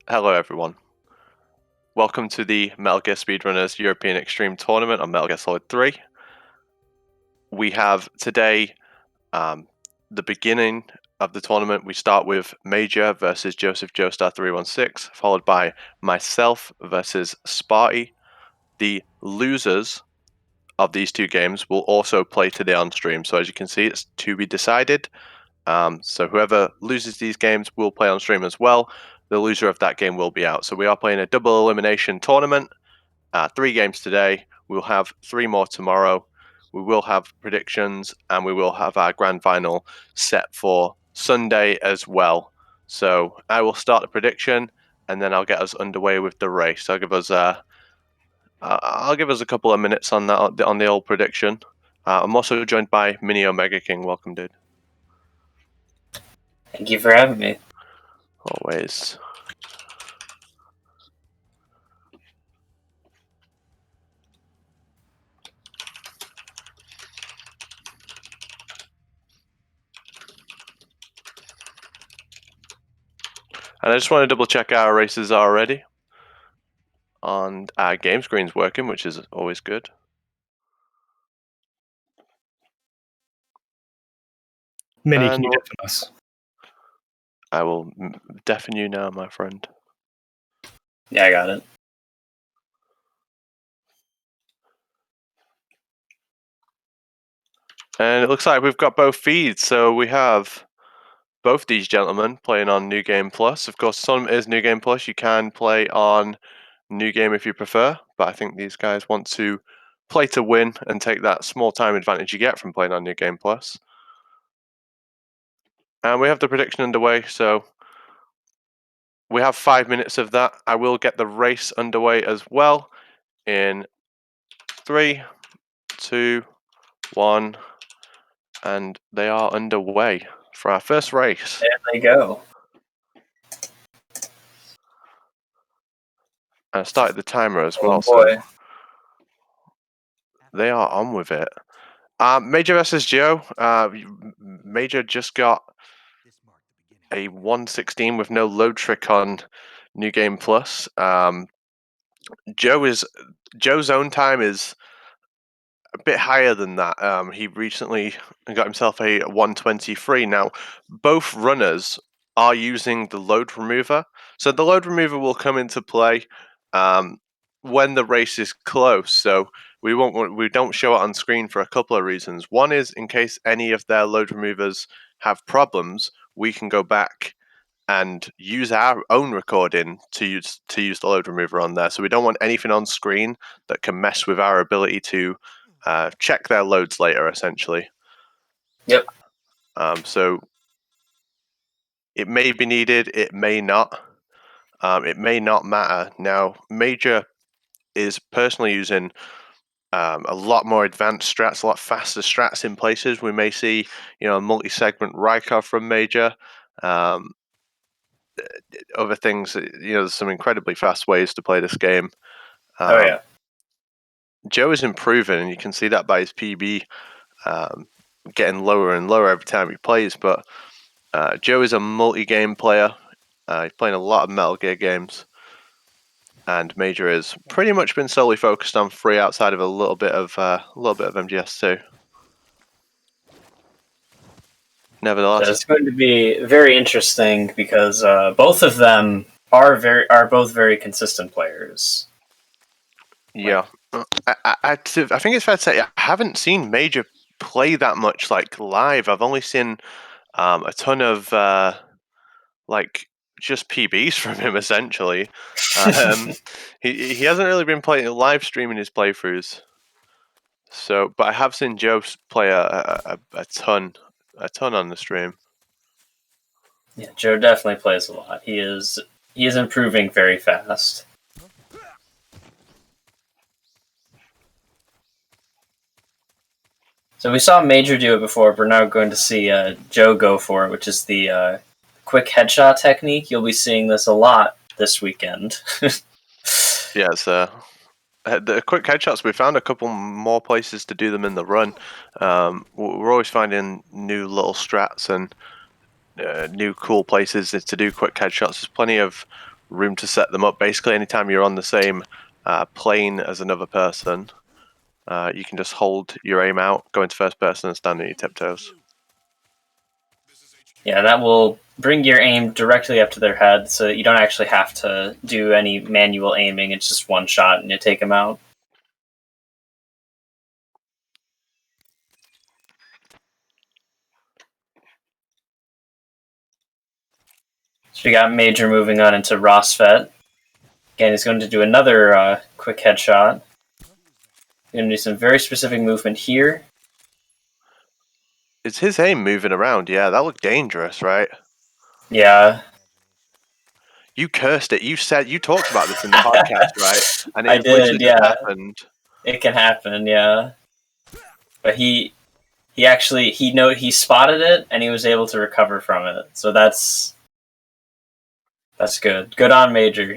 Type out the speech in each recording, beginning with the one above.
Hello everyone. Welcome to the Metal Gear Speedrunners European Extreme Tournament on Metal Gear Solid 3. We have today the beginning of the tournament. We start with Major versus JosephJoestar316, followed by myself versus Sparty. The losers of these two games will also play today on stream. So as you can see, it's to be decided. So whoever loses these games will play on stream as well. The loser of that game will be out. So we are playing a double elimination tournament. 3 games today. We'll have 3 more tomorrow. We will have predictions, and we will have our grand final set for Sunday as well. So I will start the prediction, and then I'll get us underway with the race. I'll give us a couple of minutes on that on the old prediction. I'm also joined by Mini Omega King. Welcome, dude. Thank you for having me. Always. And I just want to double check our races are ready. And our game screen's working, which is always good. Mini, can you deafen us? I will deafen you now, my friend. Yeah, I got it. And it looks like we've got both feeds, so we have both these gentlemen playing on New Game Plus. Of course, some is New Game Plus. You can play on New Game if you prefer, but I think these guys want to play to win and take that small time advantage you get from playing on New Game Plus. And we have the prediction underway, so we have 5 minutes of that. I will get the race underway as well in 3, 2, 1, and they are underway for our first race. There they go. I started the timer as well, boy. so they are on with it. Major versus Joe. Major just got a 116 with no load trick on New Game Plus. Joe's own time is a bit higher than that. He recently got himself a 123. Now, both runners are using the load remover, so the load remover will come into play when the race is close. So we don't show it on screen for a couple of reasons. One is in case any of their load removers have problems, we can go back and use our own recording to use the load remover on there. So we don't want anything on screen that can mess with our ability to check their loads later, essentially. Yep. So it may be needed, it may not. It may not matter. Now, Major is personally using a lot more advanced strats, a lot faster strats in places. We may see, a multi-segment Rykov from Major. Other things, there's some incredibly fast ways to play this game. Oh, yeah. Joe is improving, and you can see that by his PB getting lower and lower every time he plays. But Joe is a multi-game player. He's playing a lot of Metal Gear games, and Major has pretty much been solely focused on 3 outside of a little bit of MGS2. Nevertheless, It's going to be very interesting because both of them are both very consistent players. Yeah, I think it's fair to say I haven't seen Major play that much live. I've only seen a ton of just PBs from him essentially. He hasn't really been playing live streaming his playthroughs. So, but I have seen Joe play a ton on the stream. Yeah, Joe definitely plays a lot. He is improving very fast. So we saw Major do it before. We're now going to see Joe go for it, which is the quick headshot technique. You'll be seeing this a lot this weekend. Yes, the quick headshots, we found a couple more places to do them in the run. We're always finding new little strats and new cool places to do quick headshots. There's plenty of room to set them up. Basically, anytime you're on the same plane as another person, you can just hold your aim out, go into first person, and stand on your tiptoes. Yeah, that will bring your aim directly up to their head, so that you don't actually have to do any manual aiming. It's just one shot and you take them out. So we got Major moving on into Rosfet. Again, he's going to do another quick headshot. He's going to do some very specific movement here. Is his aim moving around? Yeah, that looked dangerous, right? Yeah. You cursed it. You talked about this in the podcast, right? And I it literally did, just yeah. happened. It can happen, yeah. But he spotted it and he was able to recover from it. So that's good. Good on Major.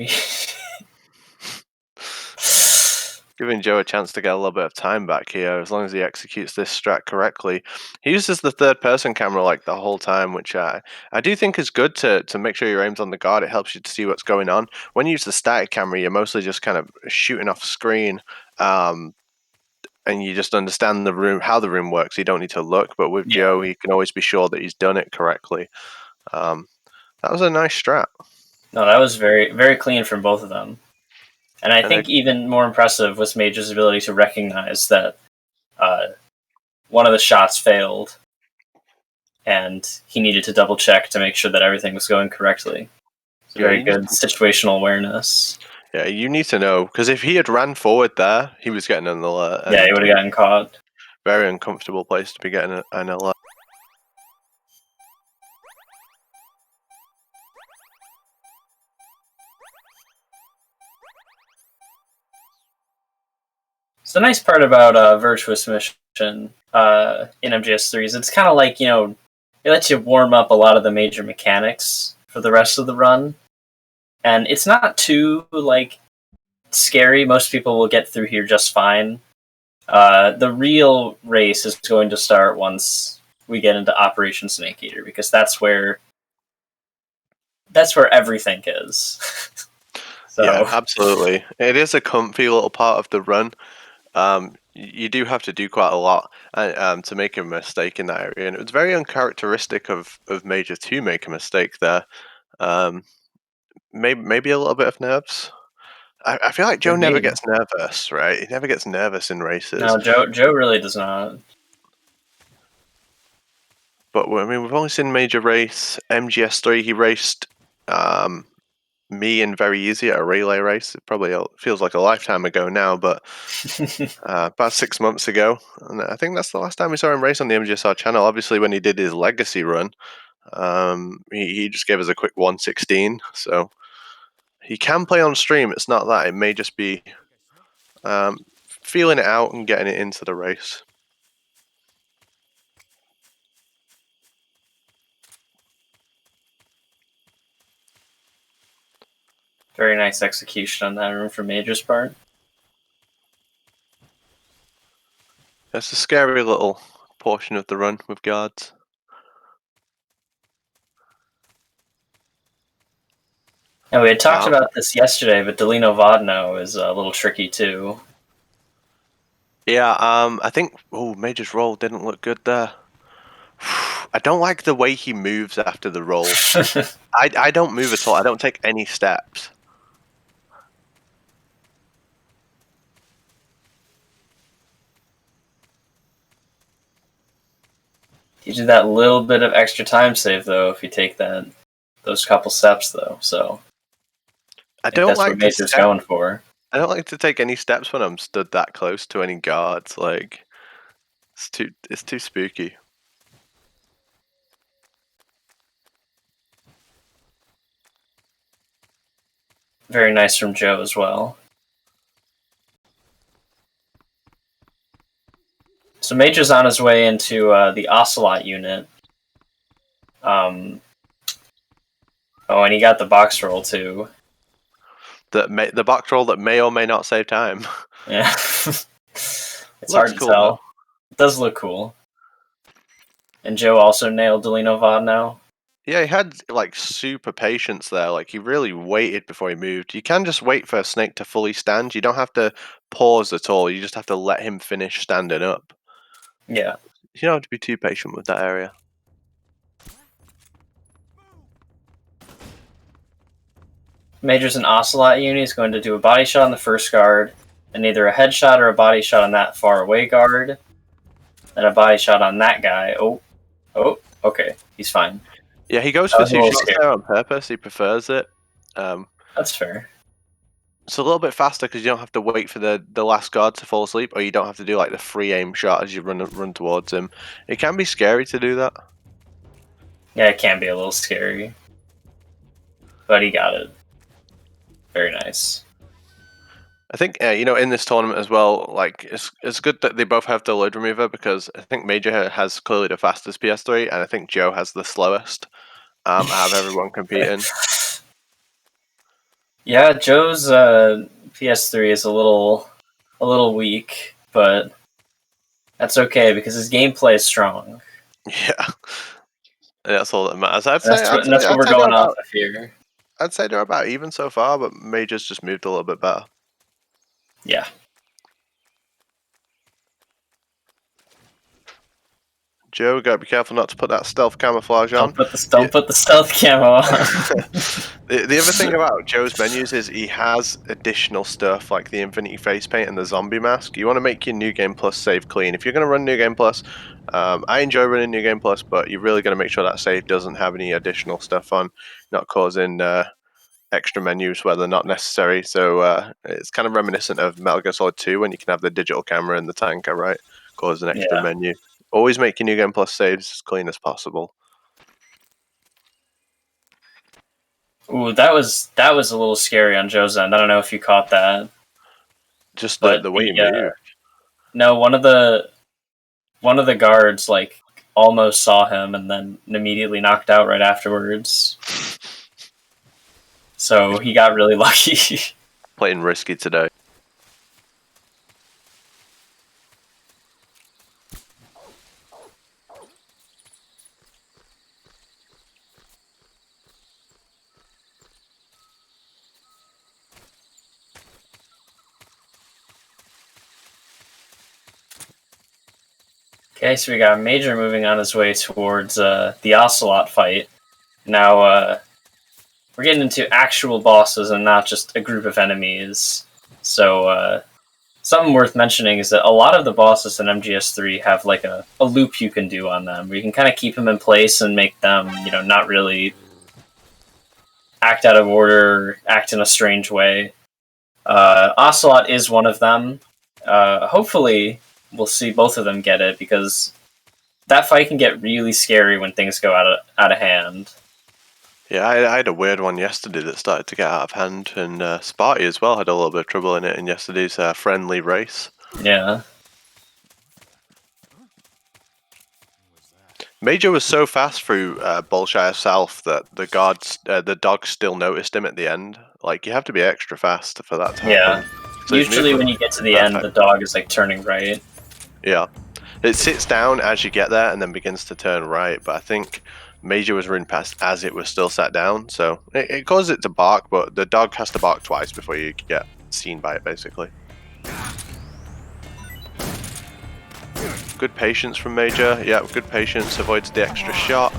Giving Joe a chance to get a little bit of time back here, as long as he executes this strat correctly. He uses the third-person camera like the whole time, which I do think is good to make sure your aim's on the guard. It helps you to see what's going on. When you use the static camera, you're mostly just kind of shooting off screen, and you just understand the room, how the room works. You don't need to look. But with Joe, he can always be sure that he's done it correctly. That was a nice strat. No, that was very, very clean from both of them. And I think even more impressive was Major's ability to recognize that one of the shots failed, and he needed to double check to make sure that everything was going correctly. It's very good situational awareness. Yeah, you need to know, because if he had ran forward there, he was getting an alert. Yeah, he would have gotten caught. Very uncomfortable place to be getting an alert. So the nice part about Virtuous Mission in MGS3 is it's kind of like, it lets you warm up a lot of the major mechanics for the rest of the run. And it's not too, scary. Most people will get through here just fine. The real race is going to start once we get into Operation Snake Eater, because that's where everything is. So. Yeah, absolutely. It is a comfy little part of the run. You do have to do quite a lot to make a mistake in that area, and it was very uncharacteristic of Major to make a mistake there. Maybe a little bit of nerves. I feel like Joe never gets nervous, right? He never gets nervous in races. No, Joe really does not. But I mean, we've only seen Major race MGS3. He raced me in very easy at a relay race. It probably feels like a lifetime ago now, but about 6 months ago. And I think that's the last time we saw him race on the MGSR channel. Obviously, when he did his legacy run, he just gave us a quick 116. So he can play on stream. It's not that. It may just be feeling it out and getting it into the race. Very nice execution on that room from Major's part. It's a scary little portion of the run with guards. And we had talked about this yesterday, but Delino Vodno is a little tricky too. Yeah, I think Major's roll didn't look good there. I don't like the way he moves after the roll. I don't move at all. I don't take any steps. You do that little bit of extra time save though if you take those couple steps though. So I don't that's like what Major's going for. I don't like to take any steps when I'm stood that close to any guards. Like it's too spooky. Very nice from Joe as well. So Major's on his way into the Ocelot unit. Oh, and he got the box roll too. The box roll that may or may not save time. Yeah. It's hard to tell. Though. It does look cool. And Joe also nailed Delino Vodno. Yeah, he had like super patience there. Like he really waited before he moved. You can just wait for a snake to fully stand. You don't have to pause at all. You just have to let him finish standing up. Yeah. You don't have to be too patient with that area. Major's an Ocelot uni is going to do a body shot on the first guard, and either a headshot or a body shot on that far away guard, and a body shot on that guy. Oh, okay, he's fine. Yeah, he goes That for was a 2 little shots scary. there on purpose. He prefers it. That's fair. It's a little bit faster because you don't have to wait for the last guard to fall asleep, or you don't have to do like the free aim shot as you run towards him. It can be scary to do that. Yeah, it can be a little scary, but he got it. Very nice. I think in this tournament as well, like it's good that they both have the load remover because I think Major has clearly the fastest PS3, and I think Joe has the slowest. Out of everyone competing. Yeah, Joe's PS3 is a little weak, but that's okay because his gameplay is strong. Yeah, that's all that matters. That's what we're going off of here. I'd say they're about even so far, but Major's just moved a little bit better. Yeah. Joe, gotta be careful not to put that stealth camouflage on. Don't put the stealth camo on. The other thing about Joe's menus is he has additional stuff like the Infinity Face Paint and the Zombie Mask. You want to make your New Game Plus save clean. If you're going to run New Game Plus, I enjoy running New Game Plus, but you're really going to make sure that save doesn't have any additional stuff on, not causing extra menus where they're not necessary. So it's kind of reminiscent of Metal Gear Solid 2 when you can have the digital camera in the tanker, right? Cause an extra menu. Always make your New Game Plus saves as clean as possible. Ooh, that was a little scary on Joe's end. I don't know if you caught that. Just the way he moved. No, one of the guards like almost saw him and then immediately knocked out right afterwards. So he got really lucky. Playing risky today. Okay, so we got Major moving on his way towards the Ocelot fight. Now we're getting into actual bosses and not just a group of enemies. So something worth mentioning is that a lot of the bosses in MGS3 have like a loop you can do on them, where you can kind of keep them in place and make them, not really act out of order, act in a strange way. Ocelot is one of them. Hopefully we'll see both of them get it, because that fight can get really scary when things go out of hand. Yeah, I had a weird one yesterday that started to get out of hand, and Sparty as well had a little bit of trouble in it in yesterday's friendly race. Yeah. Major was so fast through Bolshire South that the dog still noticed him at the end. Like, you have to be extra fast for that to happen. So usually when you get to the end, the dog is like turning right. Yeah. It sits down as you get there and then begins to turn right, but I think Major was running past as it was still sat down, so it causes it to bark, but the dog has to bark twice before you get seen by it, basically. Good patience from Major. Yeah, good patience, avoids the extra shot.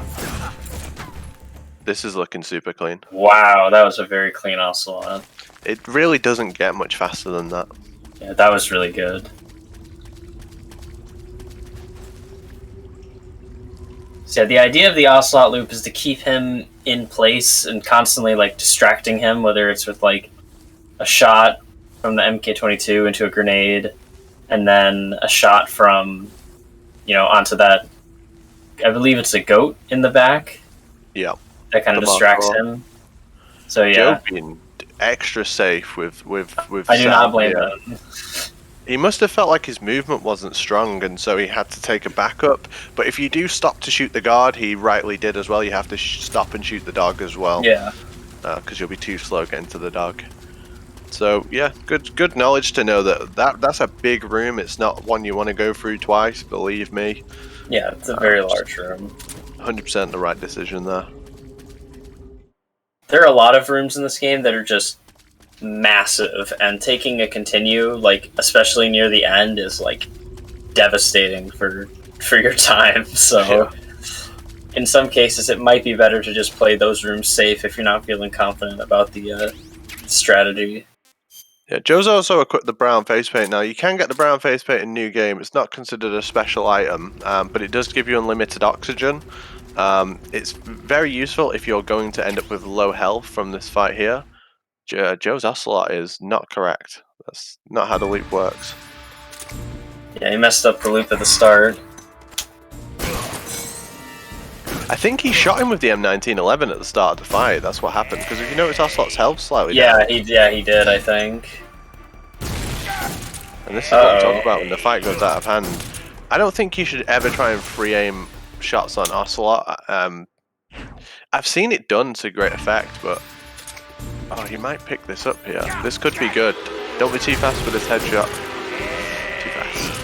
This is looking super clean. Wow, that was a very clean Ocelot. It really doesn't get much faster than that. Yeah, that was really good. So yeah, the idea of the Ocelot loop is to keep him in place and constantly like distracting him, whether it's with like a shot from the MK22 into a grenade, and then a shot from, onto that, I believe it's a goat in the back. Yeah. That kind of distracts him. So yeah. Joe being extra safe with I do not blame him. He must have felt like his movement wasn't strong, and so he had to take a backup. But if you do stop to shoot the guard, he rightly did as well. You have to stop and shoot the dog as well. Yeah. Because you'll be too slow getting to the dog. So yeah, good knowledge to know that's a big room. It's not one you want to go through twice, believe me. Yeah, it's a very large room. 100% the right decision there. there are a lot of rooms in this game that are just massive, and taking a continue, like especially near the end, is like devastating for your time. So in some cases, it might be better to just play those rooms safe if you're not feeling confident about the strategy. Yeah, Joe's also equipped the brown face paint. Now, you can get the brown face paint in New Game. It's not considered a special item, but it does give you unlimited oxygen. It's very useful if you're going to end up with low health from this fight here. Joe's Ocelot is not correct. That's not how the loop works. Yeah, he messed up the loop at the start. I think he shot him with the M1911 at the start of the fight. That's what happened. Because if you notice, Ocelot's health slightly down. He did, I think. And this is what I'm talking about when the fight goes out of hand. I don't think you should ever try and free aim shots on Ocelot. I've seen it done to great effect, but oh, he might pick this up here. This could be good. Don't be too fast with this headshot. Too fast.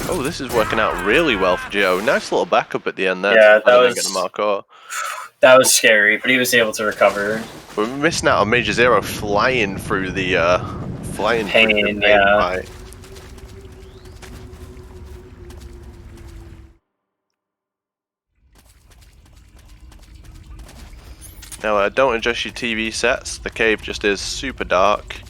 Oh, this is working out really well for Joe. Nice little backup at the end there. Yeah, that was scary, but he was able to recover. We're missing out on Major Zero flying through the pain fight. Now, don't adjust your TV sets. The cave just is super dark.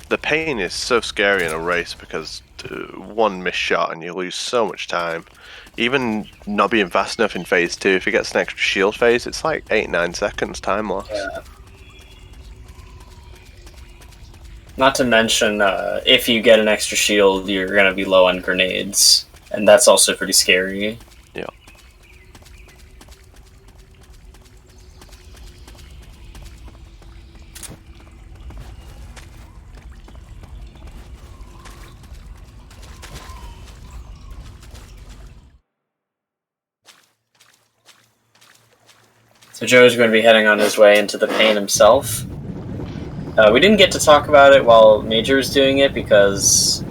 The pain is so scary in a race because one missed shot and you lose so much time. Even not being fast enough in phase 2, if he gets an extra shield phase, it's like 8-9 seconds time loss. Yeah. Not to mention, if you get an extra shield, you're going to be low on grenades. And that's also pretty scary. Yeah. So Joe's going to be heading on his way into the pain himself. We didn't get to talk about it while Major was doing it because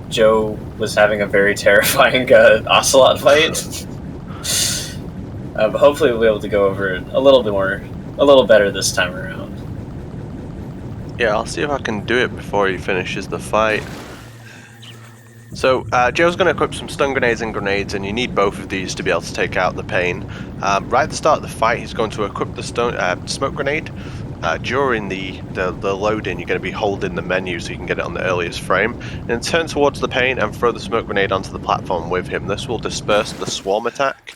Joe was having a very terrifying Ocelot fight. But hopefully we'll be able to go over it a little better this time around. Yeah, I'll see if I can do it before he finishes the fight. So, Joe's going to equip some stun grenades and grenades, and you need both of these to be able to take out the pain. Right at the start of the fight, he's going to equip the smoke grenade. During the load-in, you're going to be holding the menu so you can get it on the earliest frame. And then turn towards the pain and throw the smoke grenade onto the platform with him. This will disperse the swarm attack.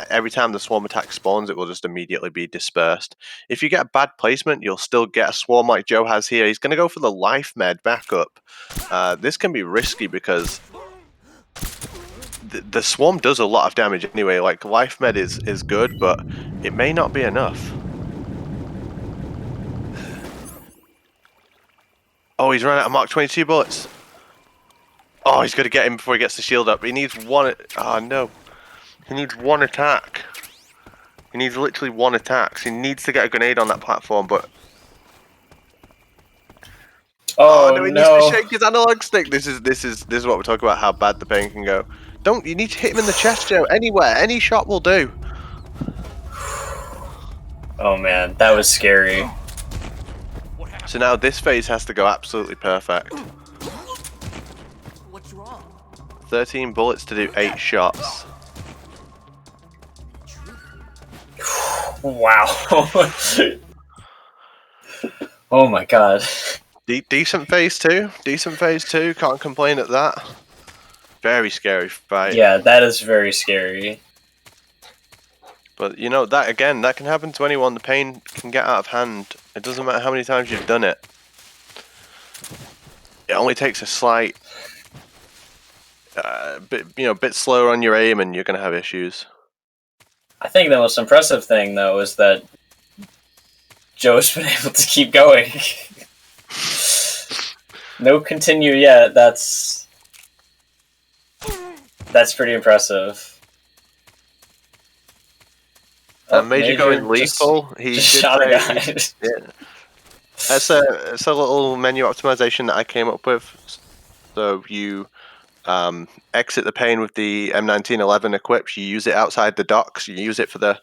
Every time the swarm attack spawns, it will just immediately be dispersed. If you get bad placement, you'll still get a swarm like Joe has here. He's going to go for the life med backup. This can be risky because the swarm does a lot of damage anyway. Like, life med is good, but it may not be enough. Oh, he's run out of Mark 22 bullets. Oh, he's going to get him before he gets the shield up. He needs one. Oh, no. He needs one attack. He needs literally one attack. So he needs to get a grenade on that platform, but... Oh, no, he needs to shake his analog stick. This is what we're talking about, how bad the pain can go. You need to hit him in the chest, Joe. Anywhere. Any shot will do. Oh, man. That was scary. So now this phase has to go absolutely perfect. What's wrong? 13 bullets to do 8 shots. Wow. Oh my god. Decent phase 2. Decent phase 2. Can't complain at that. Very scary fight. Yeah, that is very scary. But you know, that again, that can happen to anyone. The pain can get out of hand. It doesn't matter how many times you've done it. It only takes a slight bit slower on your aim and you're going to have issues. I think the most impressive thing, though, is that Joe's been able to keep going. No continue yet. That's pretty impressive. Major going lethal. He just shot a guy. Yeah. It's a little menu optimization that I came up with. So you exit the pane with the M1911 equipped. You use it outside the docks. You use it for the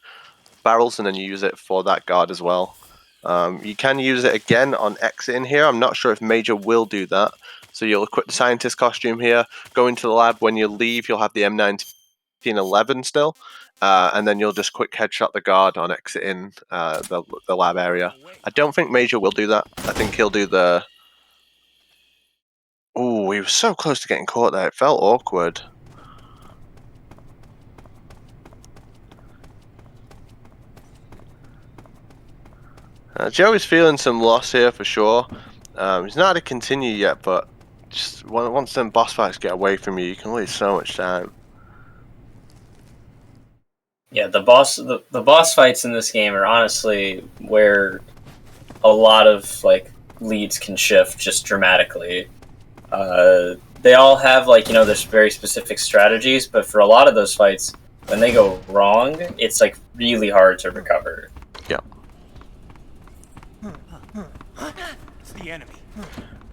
barrels, and then you use it for that guard as well. You can use it again on exiting here. I'm not sure if Major will do that. So you'll equip the scientist costume here, go into the lab. When you leave, you'll have the M1911 still, and then you'll just quick headshot the guard on exiting the lab area. I don't think Major will do that. I think he'll do the... Oh, he was so close to getting caught there. It felt awkward. Joe is feeling some loss here for sure. He's not had to continue yet, but just once them boss fights get away from you, you can lose so much time. Yeah, the boss fights in this game are honestly where a lot of like leads can shift just dramatically. They all have like there's very specific strategies, but for a lot of those fights, when they go wrong, it's like really hard to recover. Yeah. It's the enemy.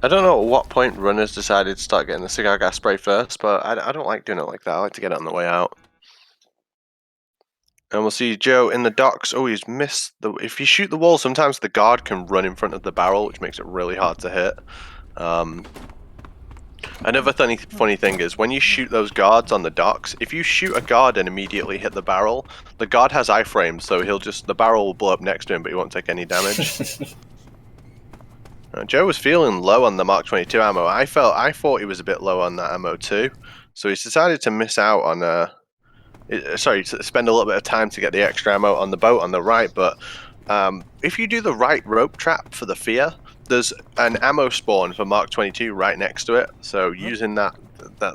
I don't know at what point runners decided to start getting the cigar gas spray first, but I don't like doing it like that. I like to get it on the way out. And we'll see Joe in the docks. Oh, he's missed the... If you shoot the wall, sometimes the guard can run in front of the barrel, which makes it really hard to hit. Another funny thing is, when you shoot those guards on the docks, if you shoot a guard and immediately hit the barrel, the guard has iframes, so the barrel will blow up next to him, but he won't take any damage. Joe was feeling low on the Mark 22 ammo. I thought he was a bit low on that ammo too, so he's decided to miss out on to spend a little bit of time to get the extra ammo on the boat on the right. But if you do the right rope trap for the fear, there's an ammo spawn for Mark 22 right next to it. So using that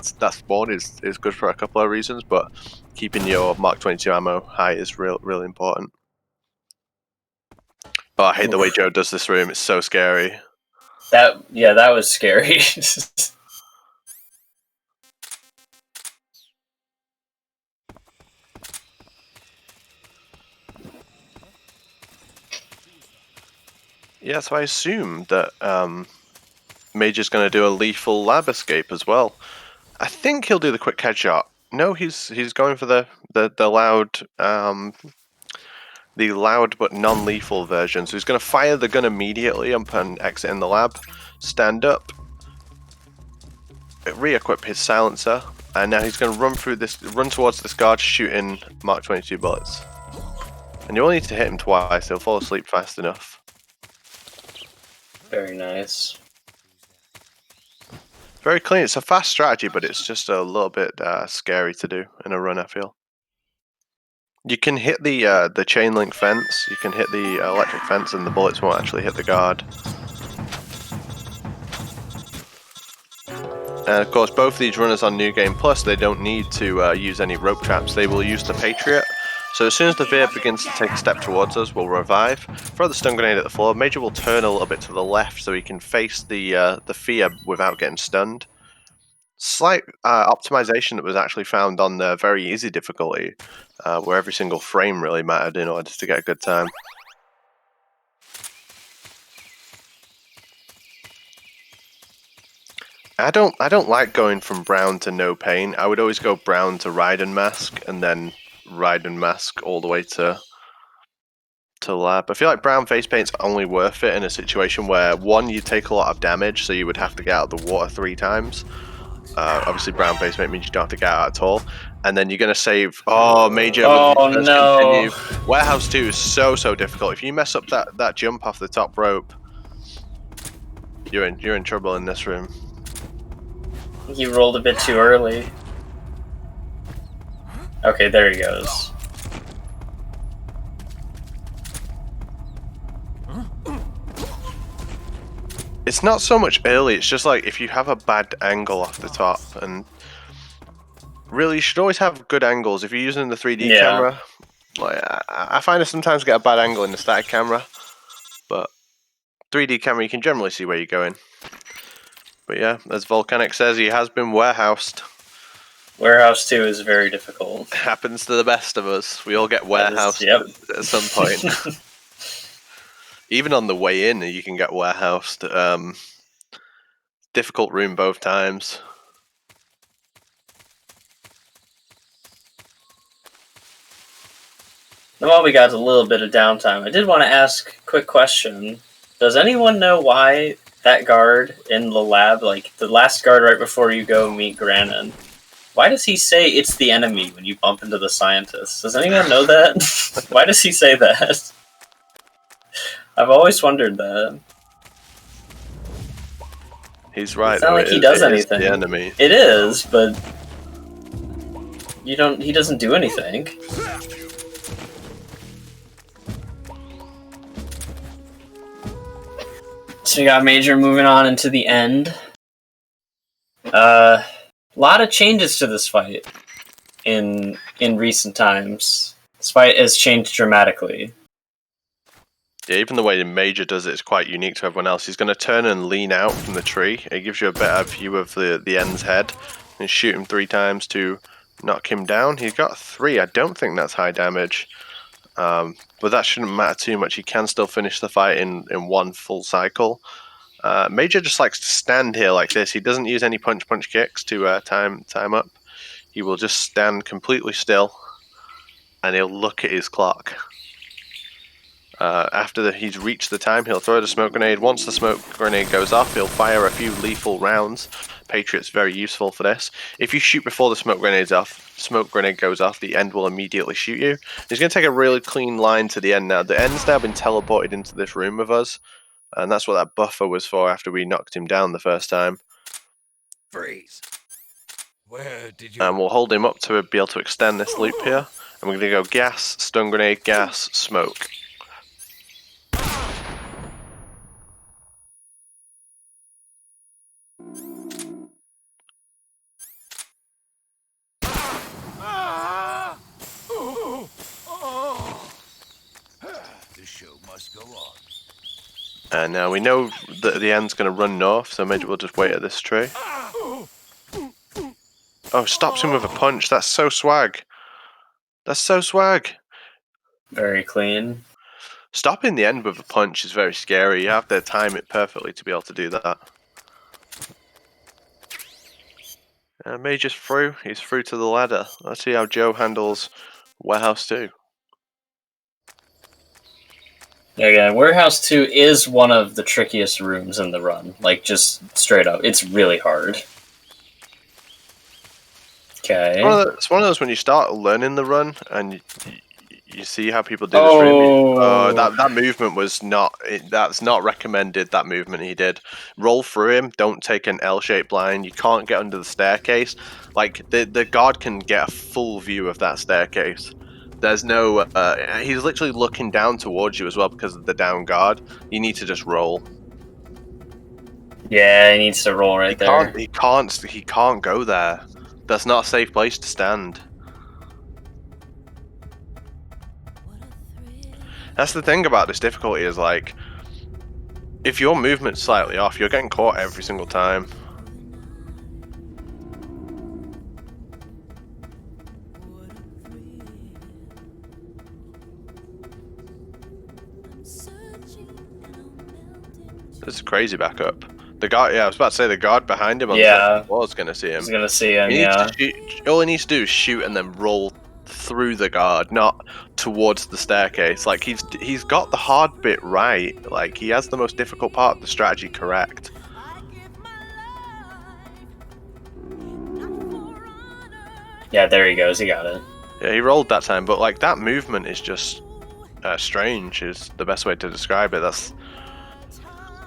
spawn is good for a couple of reasons, but keeping your Mark 22 ammo high is really important. Oh, I hate the way Joe does this room. It's so scary. That was scary. Yeah, so I assume that Major's going to do a lethal lab escape as well. I think he'll do the quick headshot. No, he's going for the loud but non-lethal version. So he's going to fire the gun immediately upon exiting the lab, stand up, re-equip his silencer, and now he's going to run towards this guard, shooting Mark 22 bullets. And you only need to hit him twice; he'll fall asleep fast enough. Very nice. Very clean. It's a fast strategy, but it's just a little bit scary to do in a run, I feel. You can hit the chain link fence, you can hit the electric fence, and the bullets won't actually hit the guard. And of course, both of these runners on New Game Plus, they don't need to use any rope traps. They will use the Patriot. So as soon as the Veer begins to take a step towards us, we'll revive, throw the stun grenade at the floor. Major will turn a little bit to the left so he can face the Fear without getting stunned. Slight optimization that was actually found on the very easy difficulty, where every single frame really mattered in order to get a good time. I don't like going from brown to no pain. I would always go brown to ride and mask, and then ride and mask all the way to lab. I feel like brown face paint's only worth it in a situation where, one, you take a lot of damage, so you would have to get out of the water 3 times. Obviously, brown face paint means you don't have to get out at all. And then you're going to save... Oh, Major... Oh, no. Continue. Warehouse 2 is so difficult. If you mess up that jump off the top rope, you're in trouble in this room. He rolled a bit too early. Okay, there he goes. It's not so much early, it's just like if you have a bad angle off the top, and really you should always have good angles. If you're using the 3D camera, like I find I sometimes get a bad angle in the static camera, but 3D camera you can generally see where you're going. But yeah, as Volcanic says, he has been warehoused. Warehouse 2 is very difficult. It happens to the best of us. We all get warehoused at some point. Even on the way in, you can get warehoused. difficult room both times. While we got a little bit of downtime, I did want to ask a quick question. Does anyone know why that guard in the lab, like the last guard right before you go meet Granin, why does he say it's the enemy when you bump into the scientist? Does anyone know that? Why does he say that? I've always wondered that. He's right. It's not though, like he does it is anything. the enemy. It is, but you don't. He doesn't do anything. So we got Major moving on into the end. A lot of changes to this fight in recent times. This fight has changed dramatically. Yeah, even the way the Major does it is quite unique to everyone else. He's going to turn and lean out from the tree. It gives you a better view of the end's head. And shoot him 3 times to knock him down. He's got 3. I don't think that's high damage. But that shouldn't matter too much. He can still finish the fight in 1 full cycle. Major just likes to stand here like this. He doesn't use any punch kicks to time up. He will just stand completely still, and he'll look at his clock. After he's reached the time, he'll throw the smoke grenade. Once the smoke grenade goes off, he'll fire a few lethal rounds. Patriot's very useful for this. If you shoot before the smoke grenade goes off, the end will immediately shoot you. He's going to take a really clean line to the end now. The end's now been teleported into this room with us, and that's what that buffer was for after we knocked him down the first time. Freeze. Where did you... And we'll hold him up to be able to extend this loop here. And we're going to go gas, stun grenade, gas, smoke. The show must go on. And now we know that the end's going to run north, so maybe we'll just wait at this tree. Oh, stops him with a punch. That's so swag. That's so swag. Very clean. Stopping the end with a punch is very scary. You have to time it perfectly to be able to do that. Major's through. He's through to the ladder. Let's see how Joe handles Warehouse 2. Yeah, Warehouse 2 is one of the trickiest rooms in the run. Like, just straight up. It's really hard. Okay. It's one of those when you start learning the run and you see how people do this room. That movement was not... That's not recommended, that movement he did. Roll through him. Don't take an L-shaped line. You can't get under the staircase. Like, the guard can get a full view of that staircase. There's no... he's literally looking down towards you as well because of the down guard. You need to just roll. Yeah, he needs to roll right there. He can't go there. That's not a safe place to stand. That's the thing about this difficulty is, like, if your movement's slightly off, you're getting caught every single time. This is crazy backup. The guard, I was about to say the guard behind him on the wall is going to see him. He's going to see him, yeah. All he needs to do is shoot and then roll through the guard, not towards the staircase. Like, he's got the hard bit right. Like, he has the most difficult part of the strategy correct. Yeah, there he goes. He got it. Yeah, he rolled that time, but like that movement is just strange. Is the best way to describe it.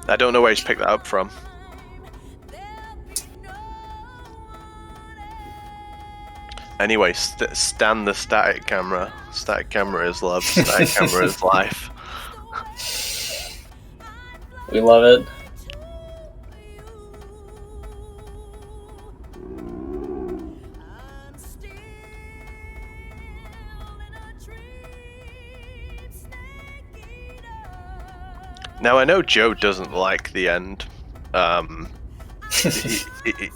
I don't know where he's picked that up from. Anyway, stand the static camera. Static camera is love. Static camera is life. We love it. Now I know Joe doesn't like the end.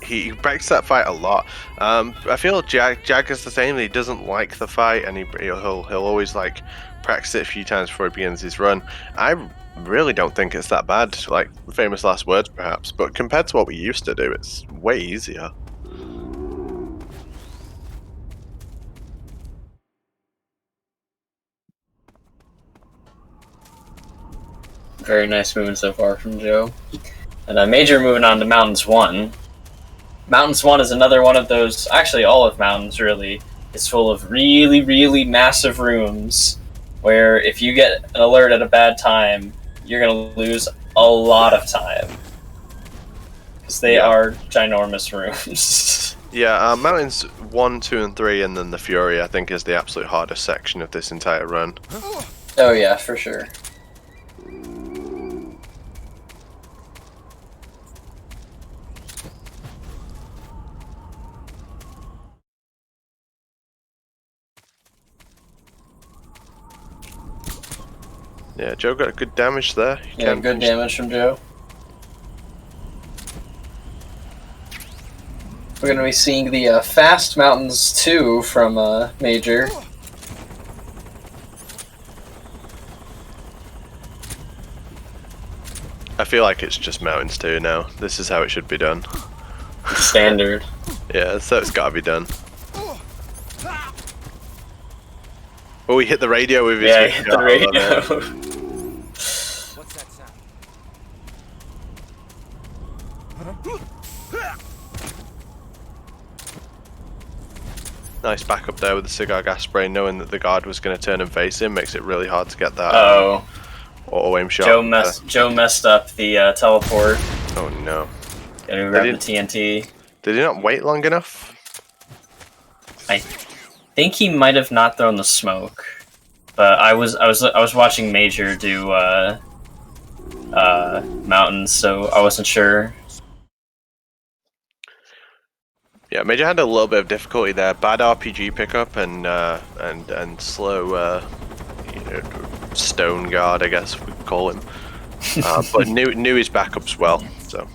he breaks that fight a lot. I feel Jag is the same. He doesn't like the fight, and he'll always like practice it a few times before he begins his run. I really don't think it's that bad. Like famous last words, perhaps, but compared to what we used to do, it's way easier. Very nice movement so far from Joe. And Major moving on to Mountains 1. Mountains 1 is another one of those, actually all of Mountains really, is full of really, really massive rooms where if you get an alert at a bad time, you're going to lose a lot of time. Because they are ginormous rooms. Yeah, Mountains 1, 2, and 3, and then the Fury, I think, is the absolute hardest section of this entire run. Oh yeah, for sure. Yeah, Joe got good damage there. Yeah, good damage from Joe. We're going to be seeing the Fast Mountains 2 from Major. I feel like it's just Mountains 2 now. This is how it should be done. Standard. Yeah, so it's gotta be done. Oh, he hit the radio with his Yeah, he hit the radio. What's that sound? Nice backup there with the cigar gas spray, knowing that the guard was going to turn and face him makes it really hard to get that auto aim shot. Joe messed up the teleport. Oh no. Gotta grab the TNT. Did he not wait long enough? I think he might have not thrown the smoke, but I was watching Major do Mountains, so I wasn't sure. Yeah, Major had a little bit of difficulty there. Bad RPG pickup and slow, stone guard, I guess we could call him. But knew his backups well. So,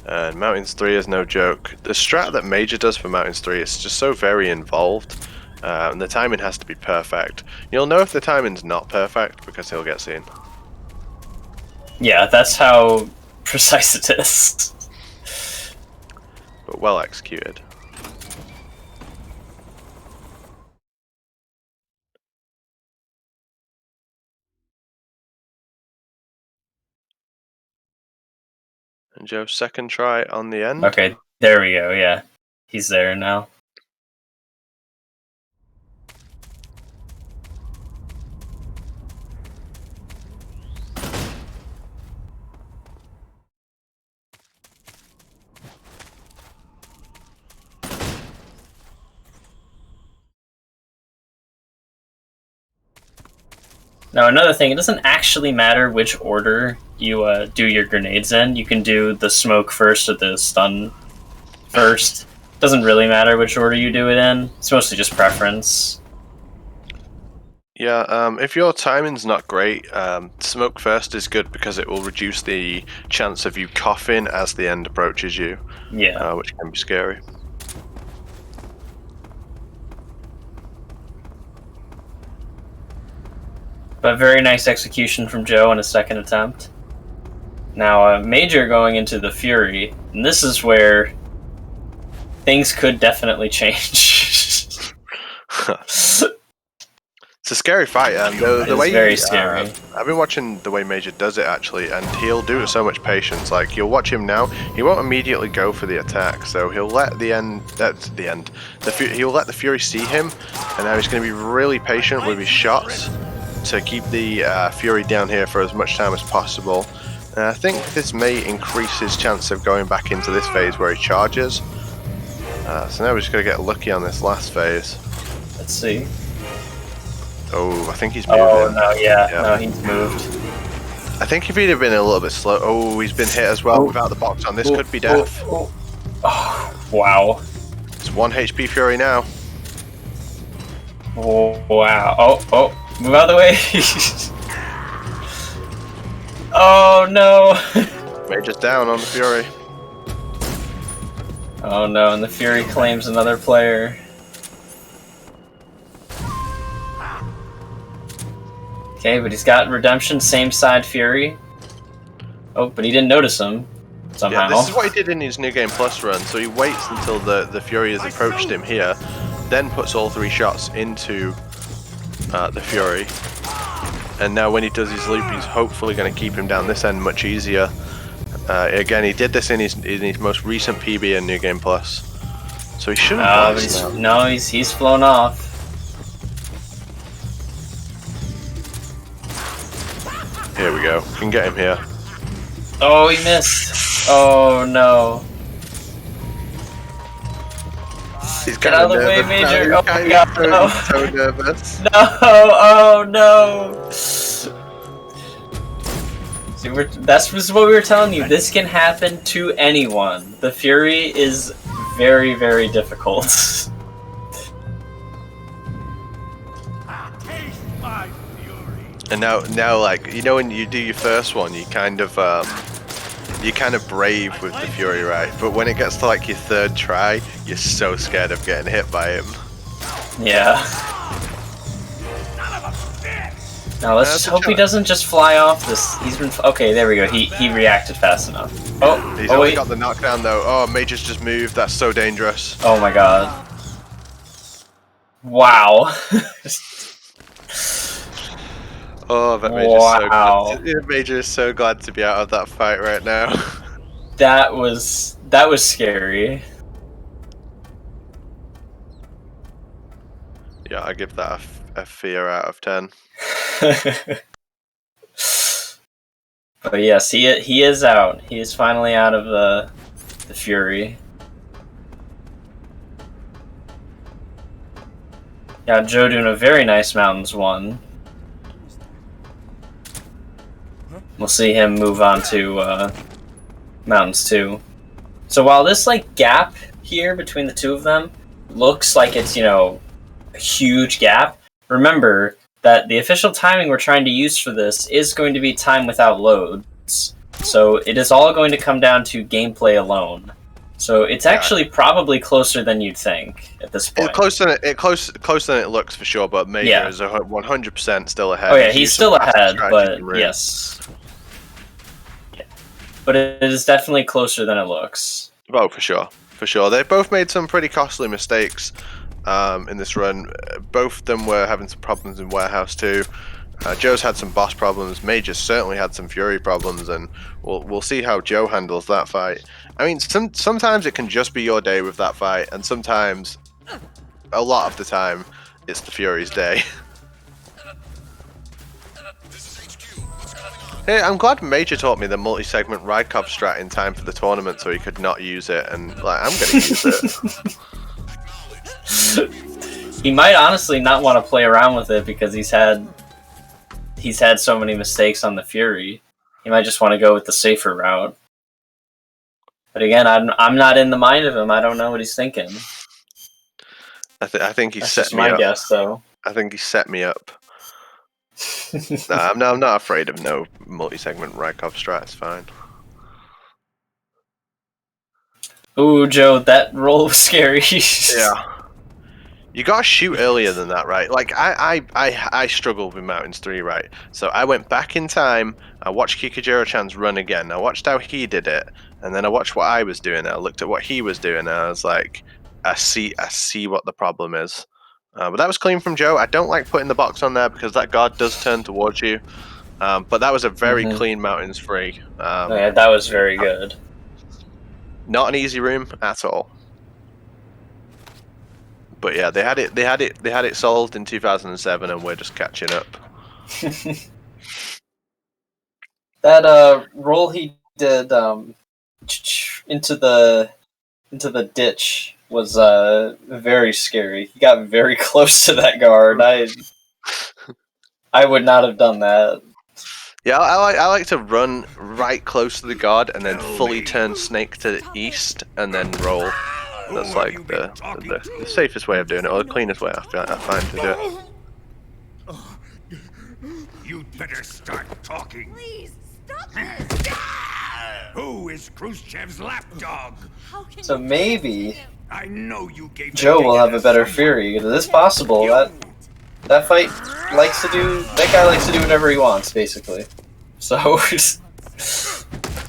and Mountains 3 is no joke. The strat that Major does for Mountains 3 is just so very involved, and the timing has to be perfect. You'll know if the timing's not perfect because he'll get seen. Yeah, that's how precise it is. But well executed. And Joe's second try on the end. Okay, there we go, yeah. He's there now. Now another thing, it doesn't actually matter which order you do your grenades in. You can do the smoke first or the stun first. Doesn't really matter which order you do it in. It's mostly just preference. Yeah, if your timing's not great, smoke first is good because it will reduce the chance of you coughing as the end approaches you. Yeah. Which can be scary. But very nice execution from Joe on his second attempt. Now, Major going into the Fury, and this is where things could definitely change. It's a scary fight, and the way very scary. I've been watching the way Major does it actually, and he'll do it with so much patience. Like you'll watch him now, he won't immediately go for the attack, so he'll let he'll let the Fury see him, and now he's going to be really patient with his shots to keep the Fury down here for as much time as possible. And I think this may increase his chance of going back into this phase where he charges. So now we're just going to get lucky on this last phase. Let's see. Oh, I think he's moving. Oh, no, yeah. No, he's moved. I think if he'd have been a little bit slow... Oh, he's been hit as well without the box on. This could be death. Oh, wow. It's 1 HP Fury now. Oh, wow. Oh, move out of the way. Oh, no. Major's down on the Fury. Oh no, and the Fury claims another player. Okay, but he's got Redemption, same side Fury. Oh, but he didn't notice him somehow. Yeah, this is what he did in his New Game Plus run. So he waits until the Fury has approached him here, then puts all 3 shots into the Fury. And now when he does his loop, he's hopefully going to keep him down this end much easier. Again, he did this in his most recent PB in New Game Plus, so he shouldn't. He's flown off. Here we go. Can get him here. Oh, he missed. Oh no. He's Get out of the way, Major. Oh my god. No. So nervous. No. Oh no. See, that's just what we were telling you. This can happen to anyone. The Fury is very, very difficult. And now, like, you know, when you do your first one, you kind of brave with the Fury, right? But when it gets to like your 3rd try, you're so scared of getting hit by him. Yeah. Now let's just hope he doesn't just fly off this. He's been okay. There we go. He reacted fast enough. Oh, he's only got the knockdown though. Oh, Major's just moved. That's so dangerous. Oh my god. Wow. Oh, that Major is so glad to be out of that fight right now. That was scary. Yeah, I give that a fear out of 10. But yes, he is out. He is finally out of the Fury. Yeah, Joe doing a very nice Mountains 1. We'll see him move on to Mountains 2. So while this like gap here between the two of them looks like it's, you know, a huge gap, remember that the official timing we're trying to use for this is going to be time without loads. So it is all going to come down to gameplay alone. So it's actually probably closer than you'd think at this point. Closer than it looks for sure, but Major is 100% still ahead. Oh yeah, he's still ahead, but yes. Yeah. But it is definitely closer than it looks. Oh, for sure. For sure. They both made some pretty costly mistakes in this run. Both of them were having some problems in Warehouse too. Joe's had some boss problems. Major certainly had some Fury problems, and we'll see how Joe handles that fight. I mean, sometimes it can just be your day with that fight, and sometimes, a lot of the time, it's the Fury's day. Hey, I'm glad Major taught me the multi-segment Rykov strat in time for the tournament, so he could not use it, and like I'm gonna use it. He might honestly not want to play around with it because he's had so many mistakes on the Fury. He might just want to go with the safer route. But again, I'm not in the mind of him. I don't know what he's thinking. I think he That's set just me my up. guess, though. I think he set me up. I'm not afraid of no multi-segment Rykov strat. It's fine. Ooh, Joe, that roll was scary. Yeah. You gotta shoot earlier than that, right? Like I struggled with Mountains 3, right? So I went back in time. I watched Kikujiro-chan's run again. I watched how he did it, and then I watched what I was doing. I looked at what he was doing, and I was like, I see what the problem is. But that was clean from Joe. I don't like putting the box on there because that guard does turn towards you. But that was a very clean Mountains 3. Yeah, that was very good. Not an easy room at all. But yeah, they had it solved in 2007, and we're just catching up. That roll he did into the ditch was very scary. He got very close to that guard. I would not have done that. Yeah, I like to run right close to the guard and then fully turn Snake to the east and then roll. That's like the safest way of doing it, or the cleanest way I find to do it. You'd better start talking. Please, stop this! Who is Khrushchev's lapdog? So maybe I know you gave Joe will have a better Fury. It is possible that fight that guy likes to do whatever he wants, basically. So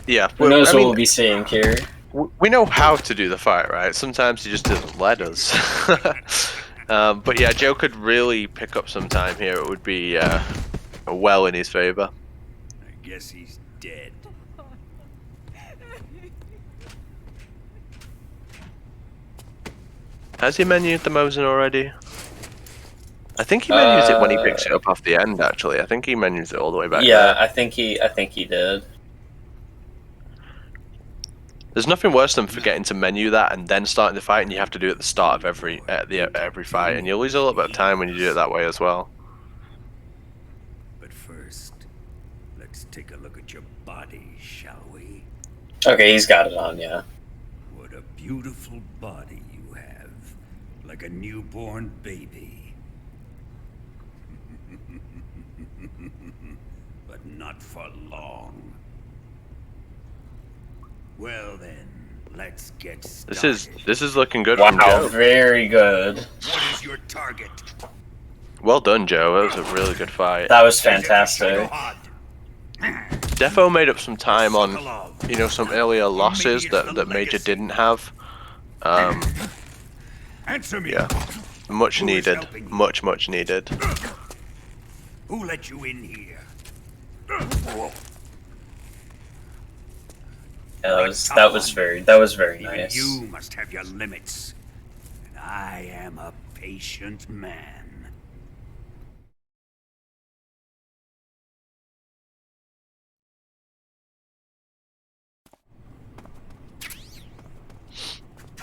Yeah. who knows what we'll be seeing here. We know how to do the fight, right? Sometimes he just doesn't let us. But yeah, Joe could really pick up some time here. It would be well in his favor. I guess he's dead. Has he menued the Mosin already? I think he menus it when he picks it up off the end, actually. I think he menus it all the way back Yeah, there. I think he did. There's nothing worse than forgetting to menu that and then starting the fight, and you have to do it at the start of every fight, and you'll lose a little bit of time when you do it that way as well. But first, let's take a look at your body, shall we? Okay, he's got it on, yeah. What a beautiful body you have. Like a newborn baby. But not for long. Well then, let's get started. This is looking good from Wow, Joe. very good. What is your target? Well done, Joe. That was a really good fight. That was fantastic. Defo made up some time on, you know, some earlier losses that Major didn't have. Answer me. Yeah, much needed. Much needed. Who let you in here? Yeah, that was very Even nice. you must have your limits. And I am a patient man.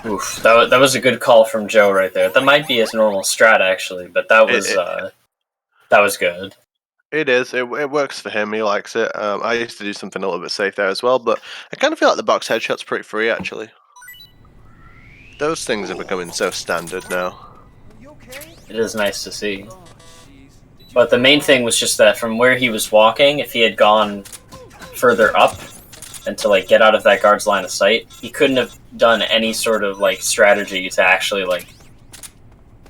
Oof, that was a good call from Joe right there. That might be his normal strat actually, but that was good. It is. It works for him. He likes it. I used to do something a little bit safe there as well, but I kind of feel like the box headshot's pretty free actually. Those things are becoming so standard now. It is nice to see. But the main thing was just that from where he was walking, if he had gone further up and to like get out of that guard's line of sight, he couldn't have done any sort of like strategy to actually like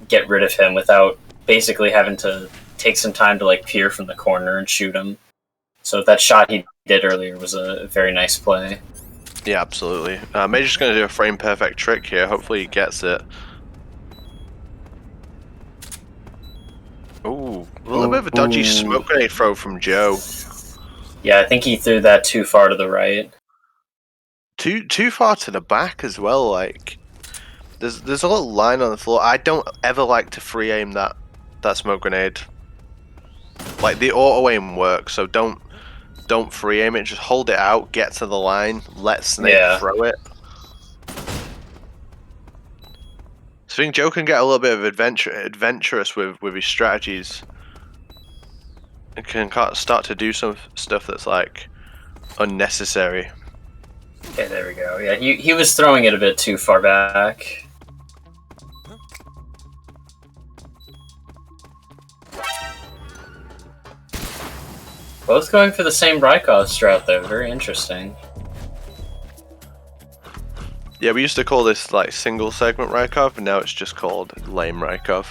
get rid of him without basically having to take some time to like peer from the corner and shoot him. So that shot he did earlier was a very nice play. Yeah, absolutely. Major's going to do a frame perfect trick here. Hopefully he gets it. Ooh, a little bit of a dodgy smoke grenade throw from Joe. Yeah, I think he threw that too far to the right. Too far to the back as well. Like, there's a little line on the floor. I don't ever like to free aim that smoke grenade. Like the auto aim works, so don't free aim it. Just hold it out, get to the line, let Snake throw it. So I think Joe can get a little bit of adventurous with his strategies. And can start to do some stuff that's like unnecessary. Okay, there we go. Yeah, he was throwing it a bit too far back. Both going for the same Rykov strat though, very interesting. Yeah, we used to call this like single segment Rykov, and now it's just called lame Rykov.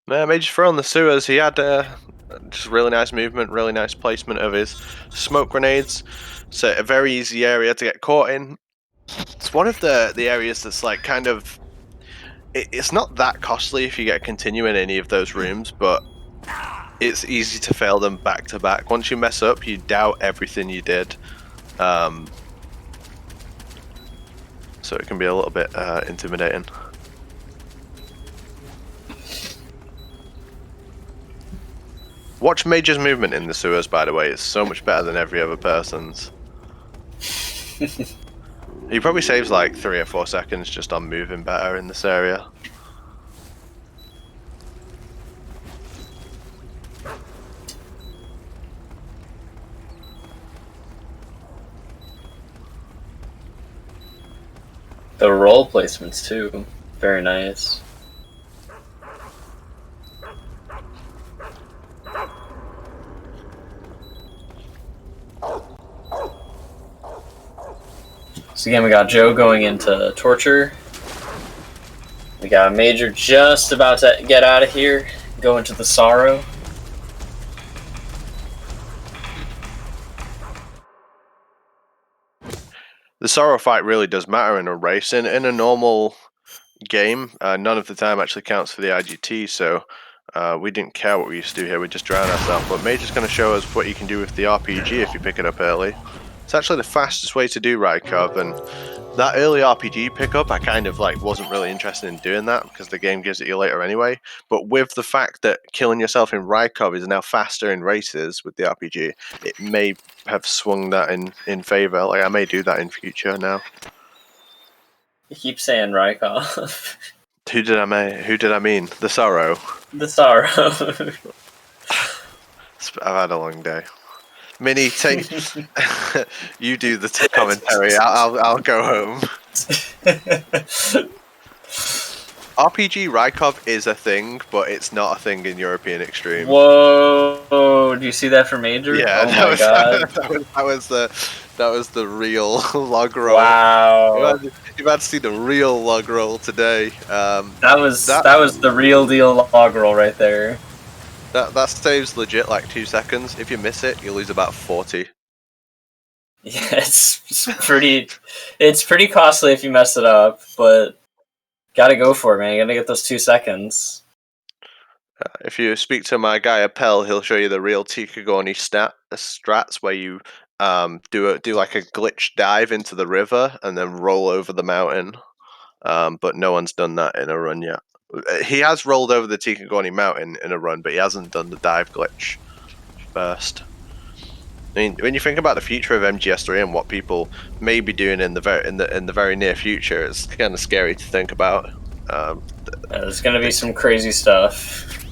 Major throw on the sewers. He had just really nice movement, really nice placement of his smoke grenades. So a very easy area to get caught in. It's one of the areas that's like kind of... It's not that costly if you get continue in any of those rooms, but it's easy to fail them back to back. Once you mess up, you doubt everything you did. So it can be a little bit intimidating. Watch Major's movement in the sewers, by the way. It's so much better than every other person's. He probably saves like 3 or 4 seconds just on moving better in this area. The role placements too, very nice. So again, we got Joe going into Torture. We got Major just about to get out of here, go into the Sorrow. The Sorrow fight really does matter in a race. In a normal game, none of the time actually counts for the IGT, so we didn't care what we used to do here, we just drowned ourselves. But Major's going to show us what you can do with the RPG if you pick it up early. It's actually the fastest way to do Rykov, and that early RPG pickup, I kind of wasn't really interested in doing that because the game gives it you later anyway. But with the fact that killing yourself in Rykov is now faster in races with the RPG, it may have swung that in favor. I may do that in future now. You keep saying Rykov. Who did I mean? The Sorrow. The Sorrow. I've had a long day. Minnie, take you do the commentary. I'll go home. RPG Rykov is a thing, but it's not a thing in European Extreme. Whoa! Do you see that for Major? Yeah, oh my god, that was the real log roll. Wow! You've had to see the real log roll today. That was the real deal log roll right there. That saves legit 2 seconds. If you miss it, you lose about 40. Yeah, it's pretty costly if you mess it up, but gotta go for it, man. You gotta get those 2 seconds. If you speak to my guy Appel, he'll show you the real Tikagoni strats where you do a glitch dive into the river and then roll over the mountain. But no one's done that in a run yet. He has rolled over the Tikagoni mountain in a run, but he hasn't done the dive glitch first. I mean, when you think about the future of MGS3 and what people may be doing in the very near future, it's kind of scary to think about. There's gonna be some crazy stuff.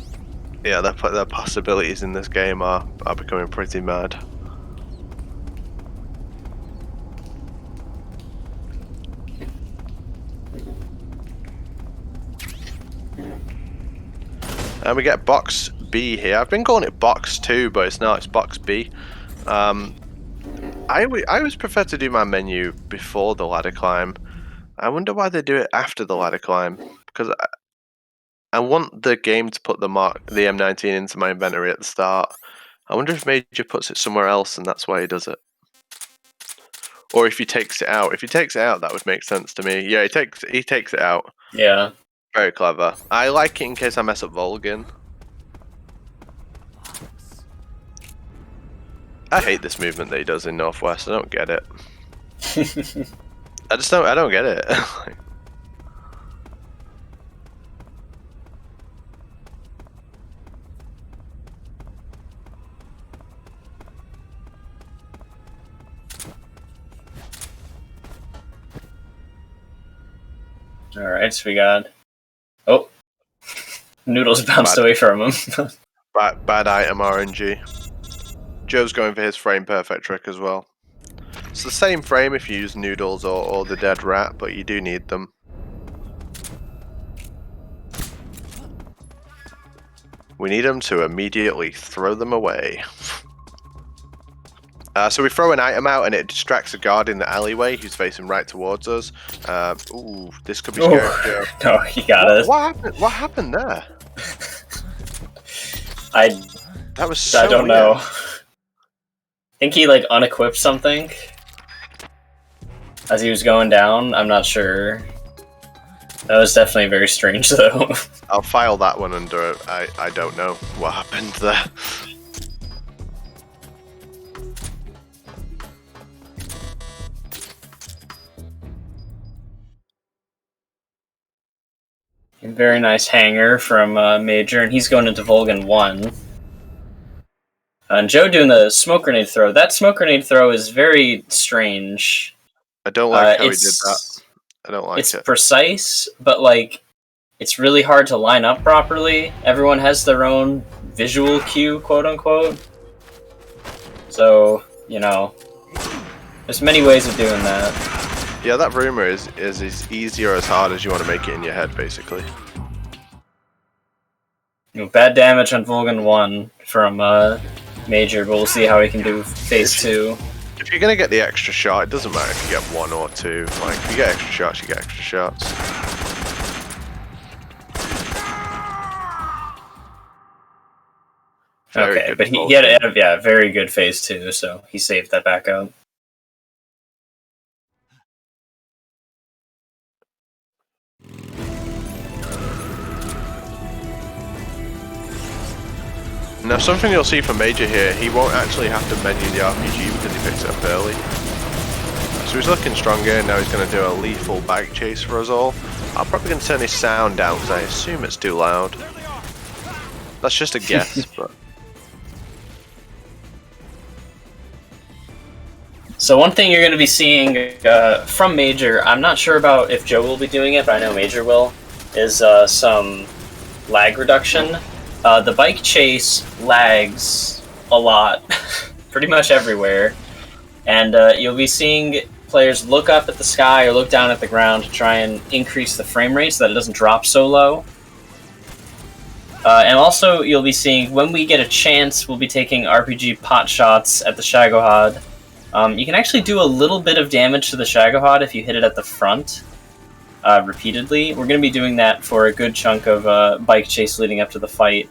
Yeah, the possibilities in this game are becoming pretty mad. And we get box B here. I've been calling it box 2, but it's not. It's box B. I always prefer to do my menu before the ladder climb. I wonder why they do it after the ladder climb, because I want the game to put the M19 into my inventory at the start. I wonder if Major puts it somewhere else and that's why he does it. Or if he takes it out. If he takes it out, that would make sense to me. Yeah, he takes it out. Yeah. Very clever. I like it in case I mess up Volgin. I hate this movement that he does in Northwest. I don't get it. I don't get it. Alright, so we got... Oh! Noodles bounced away from him. Bad item RNG. Joe's going for his frame perfect trick as well. It's the same frame if you use Noodles or the dead rat, but you do need them. We need them to immediately throw them away. So we throw an item out and it distracts a guard in the alleyway who's facing right towards us. Ooh, this could be scary. Joe. No, he got us. What happened there? That was so I don't weird. know. I think he unequipped something as he was going down. I'm not sure. That was definitely very strange though. I'll file that one under I don't know what happened there. Very nice hanger from Major, and he's going into Volgan 1. And Joe doing the smoke grenade throw. That smoke grenade throw is very strange. I don't like how he did that. I don't like it. It's precise, but it's really hard to line up properly. Everyone has their own visual cue, quote unquote. So, there's many ways of doing that. Yeah, that rumor is as easy or as hard as you want to make it in your head, basically. Bad damage on Volgan 1 from Major, but we'll see how he can do phase 2. If you're gonna get the extra shot, it doesn't matter if you get 1 or 2. Like, if you get extra shots, you get extra shots. Okay, but he had a very good phase 2, so he saved that back up. Now, something you'll see from Major here, he won't actually have to menu the RPG because he picks it up early. So he's looking stronger, now he's going to do a lethal bike chase for us all. I'm probably going to turn his sound down because I assume it's too loud. That's just a guess, but... So one thing you're going to be seeing from Major, I'm not sure about if Joe will be doing it, but I know Major will, is some lag reduction. The bike chase lags a lot, pretty much everywhere, and you'll be seeing players look up at the sky or look down at the ground to try and increase the frame rate so that it doesn't drop so low. And also, you'll be seeing, when we get a chance, we'll be taking RPG pot shots at the Shagohod. You can actually do a little bit of damage to the Shagohod if you hit it at the front repeatedly. We're going to be doing that for a good chunk of bike chase leading up to the fight.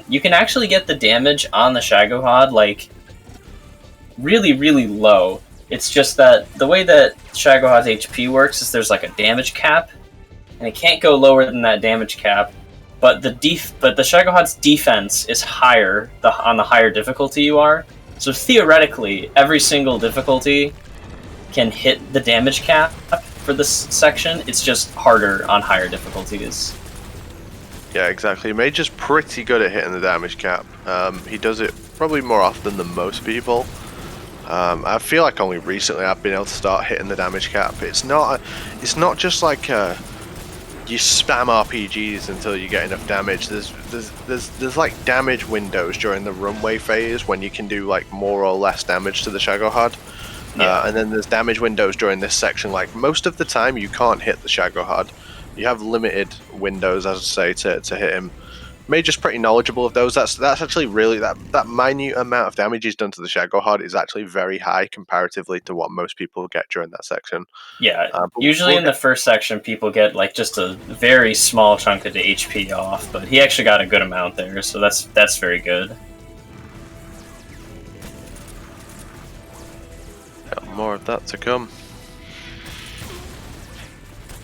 You can actually get the damage on the Shagohod, like, really, really low. It's just that the way that Shagohod's HP works is there's like a damage cap, and it can't go lower than that damage cap. But the Shagohod's defense is higher on the higher difficulty you are. So theoretically, every single difficulty can hit the damage cap for this section. It's just harder on higher difficulties. Yeah, exactly. Major's pretty good at hitting the damage cap. He does it probably more often than most people. I feel like only recently I've been able to start hitting the damage cap. It's not just like you spam RPGs until you get enough damage. There's like damage windows during the runway phase when you can do like more or less damage to the Shagohod. Yeah. And then there's damage windows during this section. Like, most of the time you can't hit the Shagohod. You have limited windows, as I say, to hit him. Major's pretty knowledgeable of those. That's actually really, that minute amount of damage he's done to the Shagohod is actually very high comparatively to what most people get during that section. Yeah, usually in the first section people get like just a very small chunk of the HP off, but he actually got a good amount there, so that's very good. Got more of that to come.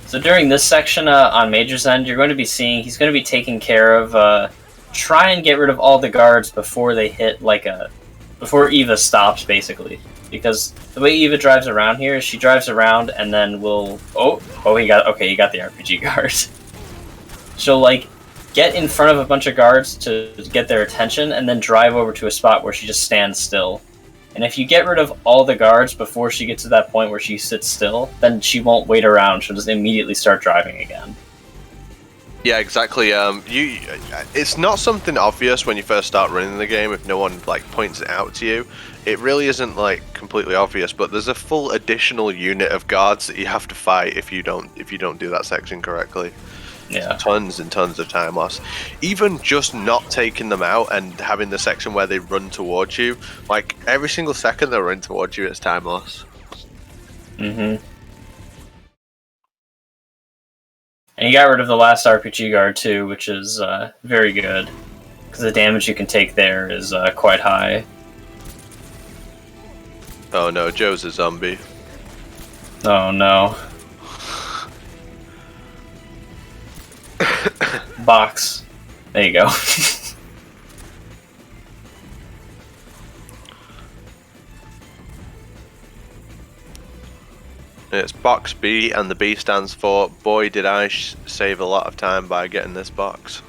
So during this section on Major's end, you're going to be seeing he's going to be taking care of try and get rid of all the guards before they hit before Eva stops, basically. Because the way Eva drives around here is she drives around and then he got the RPG guard. She'll like get in front of a bunch of guards to get their attention and then drive over to a spot where she just stands still. And if you get rid of all the guards before she gets to that point where she sits still, then she won't wait around. She'll just immediately start driving again. Yeah, exactly. It's not something obvious when you first start running the game if no one like points it out to you. It really isn't like completely obvious, but there's a full additional unit of guards that you have to fight if you don't do that section correctly. Yeah. Tons and tons of time loss. Even just not taking them out and having the section where they run towards you, like every single second they run towards you, it's time loss. Mm-hmm. And you got rid of the last RPG guard too, which is very good, because the damage you can take there is quite high. Oh no, Joe's a zombie. Oh no. Box. There you go. It's box B, and the B stands for boy did I save a lot of time by getting this box.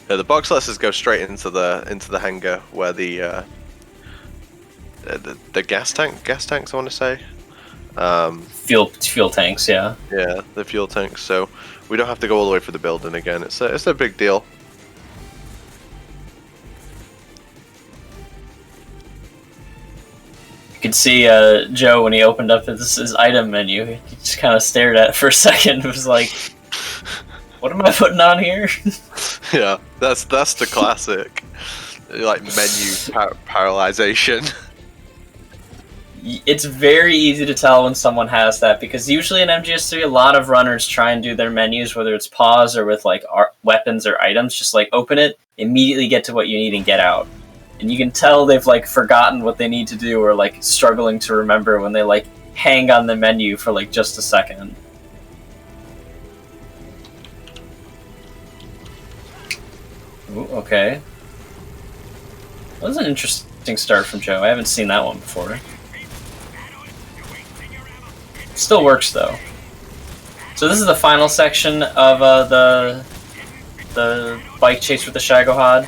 The box lets us go straight into the hangar where the gas tanks I want to say. Fuel tanks, yeah. Yeah, the fuel tanks. So we don't have to go all the way for the building again. It's a big deal. You could see Joe when he opened up his item menu. He just kind of stared at it for a second. It was like, "What am I putting on here?" Yeah, that's the classic. like menu paralyzation. It's very easy to tell when someone has that, because usually in MGS3 a lot of runners try and do their menus, whether it's pause or with like weapons or items, just like open it, immediately get to what you need and get out. And you can tell they've like forgotten what they need to do, or like struggling to remember when they like hang on the menu for like just a second. Ooh, okay. That was an interesting start from Joe. I haven't seen that one before. Still works though. So this is the final section of the bike chase with the Shagohod.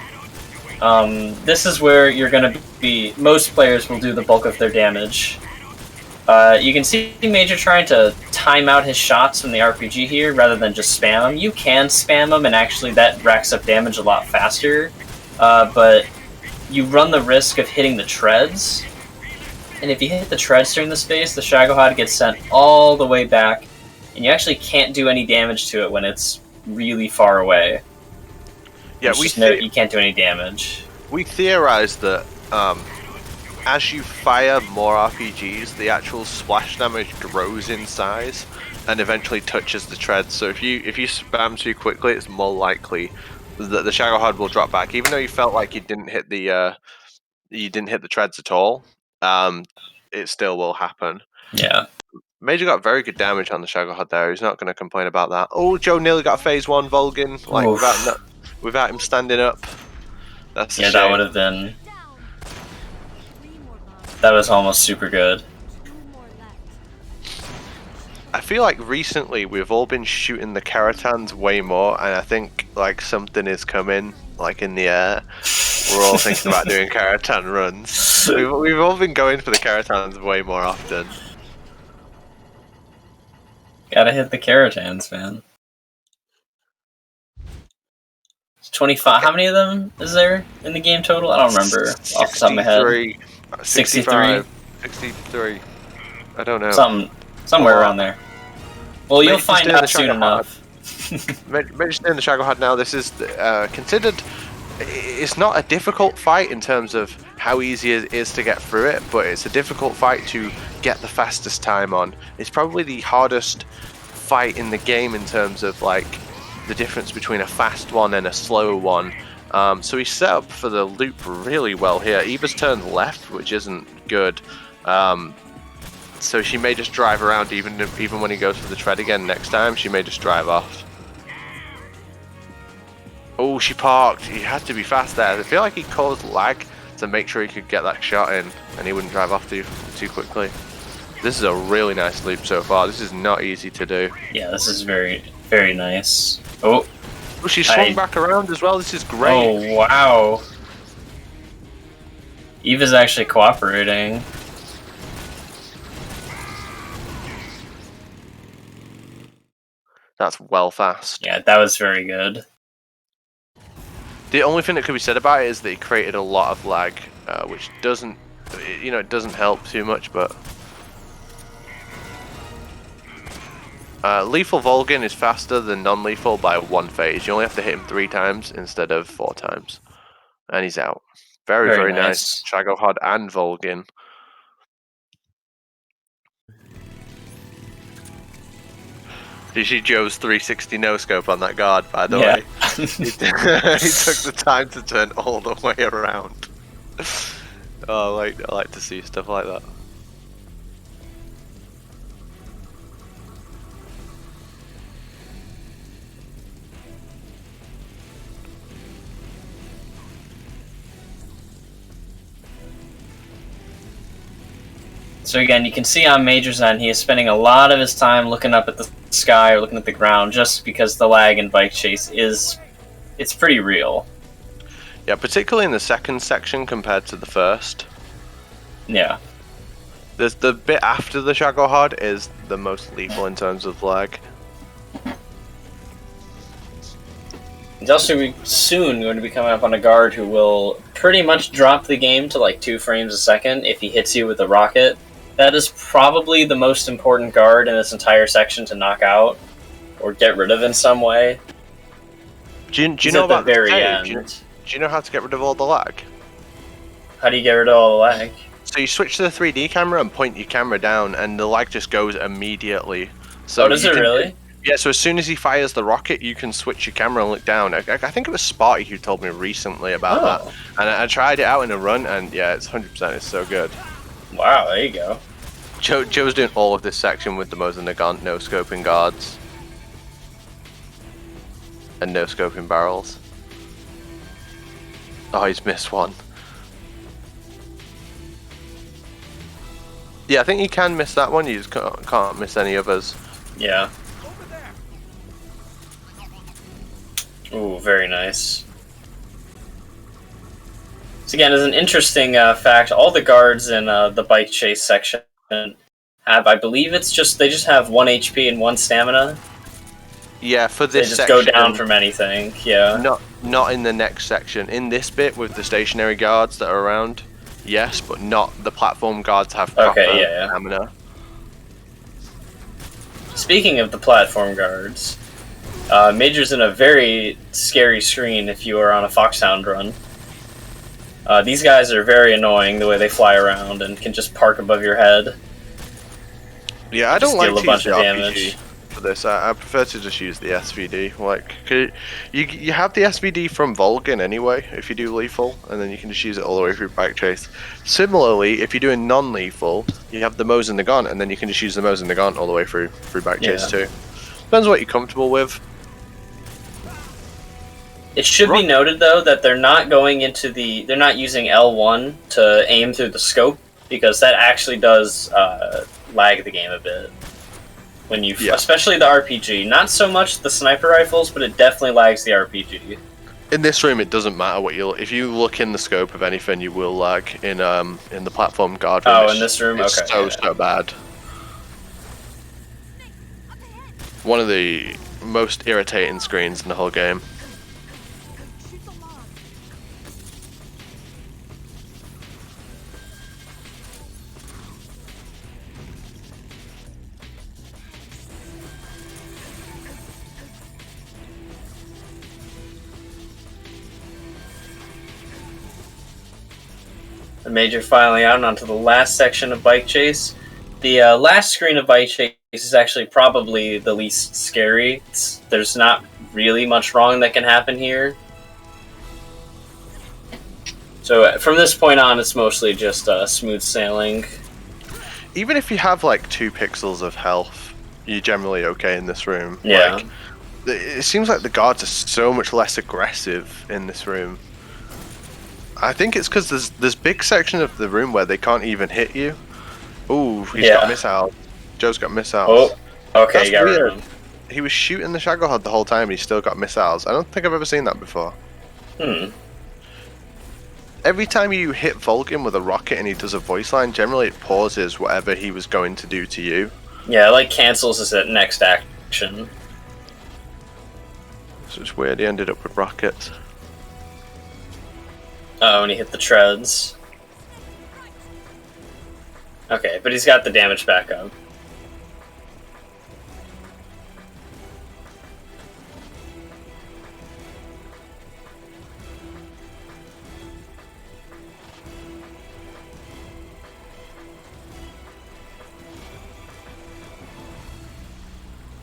This is where you're gonna be. Most players will do the bulk of their damage. You can see Major trying to time out his shots from the RPG here rather than just spam them. You can spam them, and actually that racks up damage a lot faster. But you run the risk of hitting the treads. And if you hit the treads during the space, the Shagohod gets sent all the way back, and you actually can't do any damage to it when it's really far away. Yeah, you can't do any damage. We theorized that as you fire more RPGs, the actual splash damage grows in size and eventually touches the treads. So if you spam too quickly, it's more likely that the Shagohod will drop back, even though you felt like you didn't hit the treads at all. It still will happen. Yeah. Major got very good damage on the Shagohod there. He's not going to complain about that. Oh, Joe nearly got phase 1 Volgin, like without him standing up. That's a shame. That would have been. That was almost super good. I feel like recently we've all been shooting the Karatans way more, and I think like something is coming, like in the air. We're all thinking about doing Karatan runs. We've all been going for the Karatans way more often. Gotta hit the Karatans, man. 25. How many of them is there in the game total? I don't remember off the top of my head. 63. 63. I don't know. Somewhere around there. Well, you'll find out soon enough. Mentioned in the Shagohod now, this is considered. It's not a difficult fight in terms of how easy it is to get through it, but it's a difficult fight to get the fastest time on. It's probably the hardest fight in the game in terms of like the difference between a fast one and a slow one. So he's set up for the loop really well here. Eva's turned left, which isn't good. So she may just drive around even when he goes for the tread again next time. She may just drive off. Oh, she parked. He had to be fast there. I feel like he caused lag to make sure he could get that shot in, and he wouldn't drive off too quickly. This is a really nice loop so far. This is not easy to do. Yeah, this is very, very nice. Oh, she swung back around as well. This is great. Oh, wow. Eva's actually cooperating. That's well fast. Yeah, that was very good. The only thing that could be said about it is that he created a lot of lag, which doesn't, it doesn't help too much, but... Lethal Volgin is faster than non-lethal by 1 phase. You only have to hit him 3 times instead of 4 times. And he's out. Very nice. Shagohod and Volgin. Did you see Joe's 360 no-scope on that guard, by the way? He took the time to turn all the way around. Oh, I like to see stuff like that. So again, you can see on Major's end, he is spending a lot of his time looking up at the sky or looking at the ground, just because the lag in bike chase it's pretty real. Yeah, particularly in the second section compared to the first. Yeah. There's the bit after the Shagohod is the most lethal in terms of lag. He's also soon going to be coming up on a guard who will pretty much drop the game to like 2 frames a second if he hits you with a rocket. That is probably the most important guard in this entire section to knock out or get rid of in some way. Do you know about the very end? Do you know how to get rid of all the lag? How do you get rid of all the lag? So you switch to the 3D camera and point your camera down, and the lag just goes immediately. So Oh, does it really? Yeah, so as soon as he fires the rocket, you can switch your camera and look down. I think it was Sparty who told me recently about that. And I tried it out in a run, and yeah, it's 100%. It's so good. Wow, there you go. Joe's doing all of this section with the Mosin Nagant no-scoping guards. And no-scoping barrels. Oh, he's missed one. Yeah, I think you can miss that one, you just can't miss any others. Yeah. Ooh, very nice. So again, as an interesting fact, all the guards in the bike chase section have, I believe it's just, they just have 1 HP and 1 stamina. Yeah, for this they just section, go down from anything, yeah. Not in the next section. In this bit with the stationary guards that are around, yes, but not the platform guards have proper stamina. Speaking of the platform guards, Major's in a very scary screen if you are on a Foxhound run. These guys are very annoying the way they fly around and can just park above your head. Yeah, I don't like to use the damage for this. I prefer to just use the SVD. Like, you have the SVD from Volgin anyway if you do lethal, and then you can just use it all the way through bike chase. Similarly, if you're doing non-lethal, you have the Mosin Nagant, and then you can just use the Mosin Nagant all the way through bike chase too. Depends what you're comfortable with. It should be noted though that they're not going into the, they're not using L1 to aim through the scope, because that actually does lag the game a bit. When you, especially the RPG, not so much the sniper rifles, but it definitely lags the RPG. In this room, it doesn't matter what you. If you look in the scope of anything, you will lag in the platform guard room. Oh, in this room, it's okay. so bad. One of the most irritating screens in the whole game. The Major finally out and onto the last section of Bike Chase. The last screen of Bike Chase is actually probably the least scary. There's not really much wrong that can happen here. So from this point on, it's mostly just smooth sailing. Even if you have like 2 pixels of health, you're generally okay in this room. Yeah. Like, it seems like the guards are so much less aggressive in this room. I think it's because there's big section of the room where they can't even hit you. Ooh, he's got missiles. Joe's got missiles. Oh, okay, you got rid of him. He was shooting the Shaggohod the whole time and he's still got missiles. I don't think I've ever seen that before. Every time you hit Volgin with a rocket and he does a voice line, generally it pauses whatever he was going to do to you. Yeah, it like cancels his next action. So it's weird he ended up with rockets. Oh, and he hit the treads. Okay, but he's got the damage back up.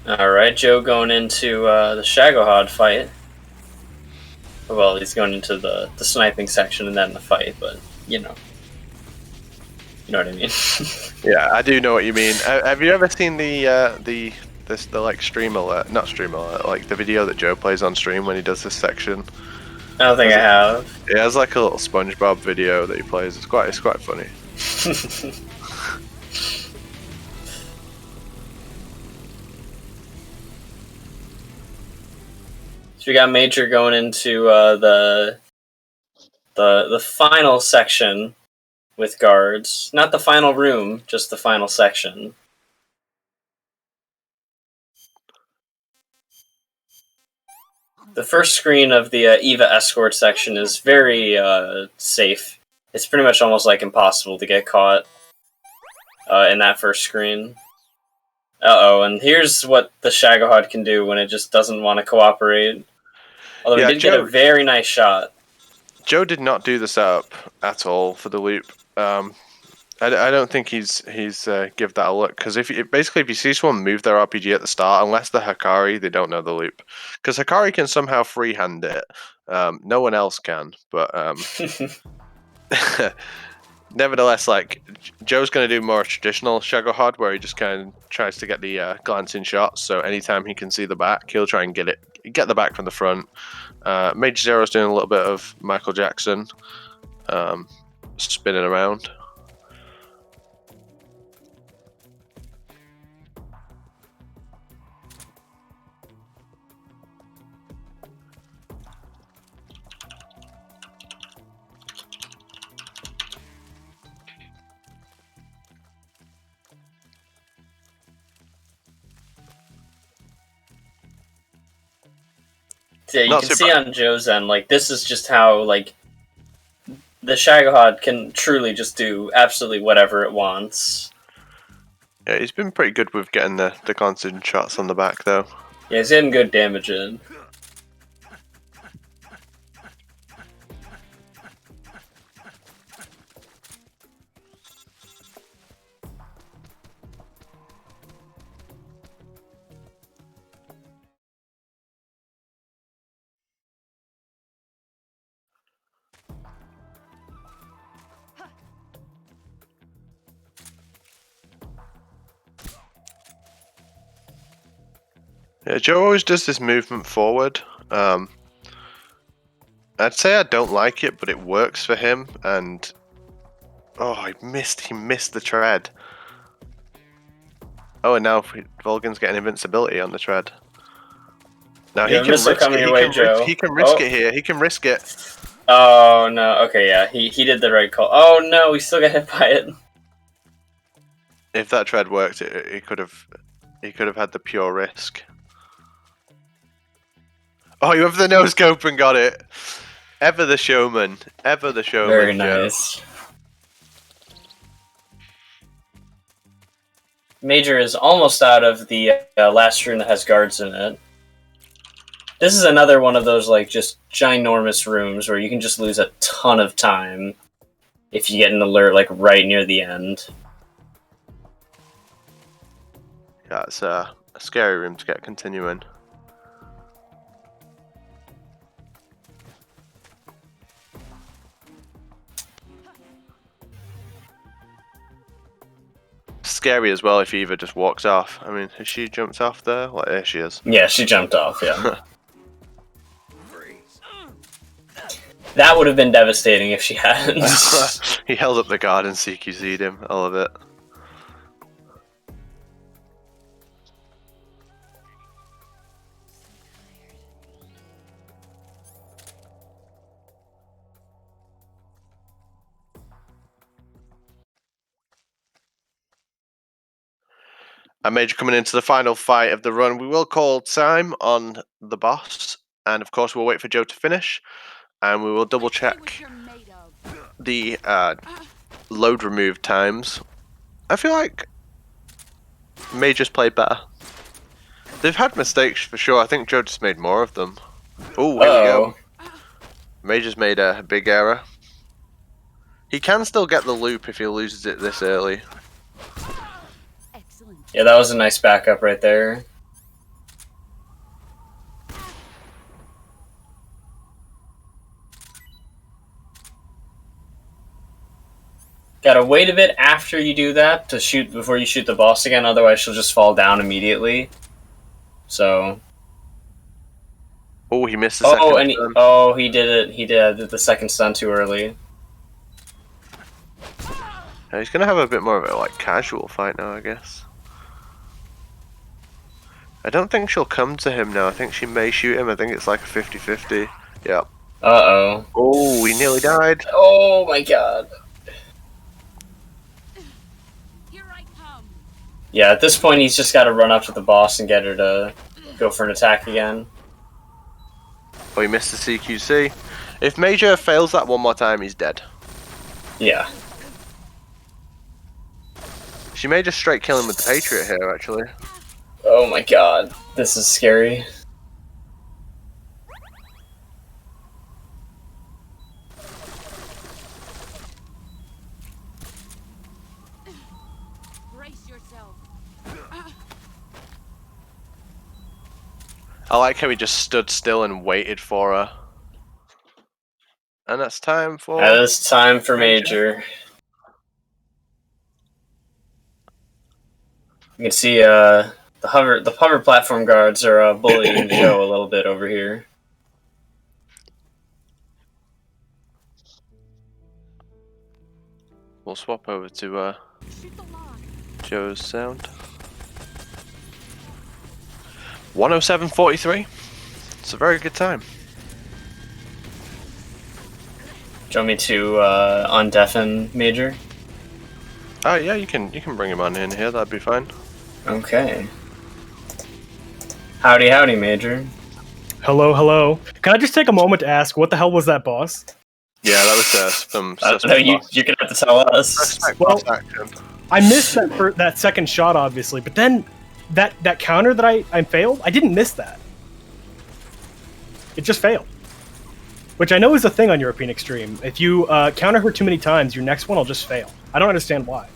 Alright, Joe going into the Shaggohod fight. Well, he's going into the sniping section and then the fight, but you know what I mean. Yeah, I do know what you mean. Have you ever seen the like stream alert? Not stream alert, like the video that Joe plays on stream when he does this section. I don't think I have. It has like a little SpongeBob video that he plays. It's quite funny. So we got Major going into the final section with guards. Not the final room, just the final section. The first screen of the EVA escort section is very safe. It's pretty much almost like impossible to get caught in that first screen. Uh-oh, and here's what the Shaggohod can do when it just doesn't want to cooperate. Although he did get a very nice shot. Joe did not do the setup at all for the loop. I don't think he's give that a look, because if you see someone move their RPG at the start, unless they're Hikari, they don't know the loop, because Hikari can somehow freehand it. No one else can, but nevertheless, like Joe's going to do more traditional Shagohod, where he just kind of tries to get the glancing shots. So anytime he can see the back, he'll try and get the back from the front. Mage Zero's doing a little bit of Michael Jackson, spinning around. Yeah, you can see on Joe's end, like, this is just how, like, the Shagohod can truly just do absolutely whatever it wants. Yeah, he's been pretty good with getting the constant shots on the back, though. Yeah, he's getting good damage in. Yeah, Joe always does this movement forward. I'd say I don't like it, but it works for him. And oh, he missed the tread. Oh, and now Volgan's getting invincibility on the tread. Now he can risk it. He can risk it here. He can risk it. Oh no! Okay, yeah, he did the right call. Oh no, he still got hit by it. If that tread worked, he could have had the pure risk. Oh, you have the no scope and got it. Ever the showman. Ever the showman. Very nice. Joe. Major is almost out of the last room that has guards in it. This is another one of those, like, just ginormous rooms where you can just lose a ton of time if you get an alert, like, right near the end. Yeah, it's a scary room to get continuing. Scary as well if Eva just walks off. I mean, has she jumped off there? Like, there she is. Yeah, she jumped off, yeah. That would have been devastating if she hadn't. He held up the guard and CQC'd him. I love it. A Major coming into the final fight of the run. We will call time on the boss, and of course we'll wait for Joe to finish, and we will double check the load remove times. I feel like Major's played better. They've had mistakes for sure. I think Joe just made more of them. Oh, here we go. Major's made a big error. He can still get the loop if he loses it this early. Yeah, that was a nice backup right there. Gotta wait a bit after you do that to shoot before you shoot the boss again, otherwise she'll just fall down immediately. So. Oh, he missed the second stun. He did it. He did the second stun too early. Yeah, he's gonna have a bit more of a like casual fight now, I guess. I don't think she'll come to him now. I think she may shoot him. I think it's like a 50-50. Yeah. Uh-oh. Oh, he nearly died. Oh my god. Here I come. Yeah, at this point he's just got to run up to the boss and get her to go for an attack again. Oh, he missed the CQC. If Major fails that one more time, he's dead. Yeah. She may just straight kill him with the Patriot here, actually. Oh my god, this is scary. yourself. I like how he just stood still and waited for her. And it's time for... And it's time for Major. You can see the hover platform guards are bullying Joe a little bit over here. We'll swap over to Shoot the lock. Joe's sound. 107.43. It's a very good time. Do you want me to undeafen Major? Oh yeah, you can bring him on in here. That'd be fine. Okay. Howdy, howdy, Major. Hello, hello. Can I just take a moment to ask, what the hell was that boss? Yeah, that was some No, suspect you're gonna have to tell us. suspect Well- boss action. I missed that second shot, obviously, but then that counter that I failed, I didn't miss that. It just failed. Which I know is a thing on European Extreme. If you counter her too many times, your next one will just fail. I don't understand why.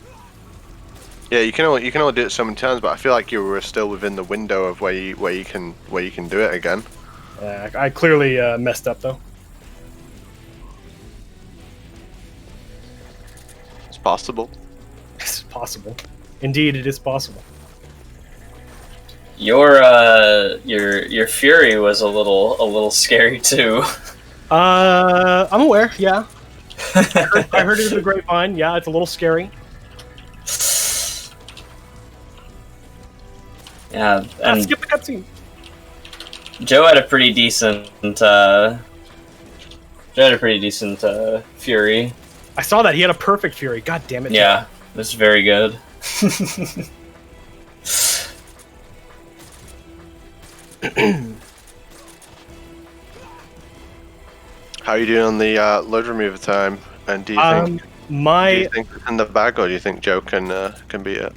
Yeah, you can only do it so many times, but I feel like you were still within the window of where you can do it again. I clearly messed up, though. It's possible. It's possible. Indeed, it is possible. Your fury was a little scary too. I'm aware, yeah. I heard it in the grapevine. Yeah, it's a little scary. Yeah, and Skip the cutscene. Joe had a pretty decent fury. I saw that. He had a perfect fury. God damn it. Yeah, it was very good. How are you doing on the load remover time? And do you think it's in the bag, or do you think Joe can beat it?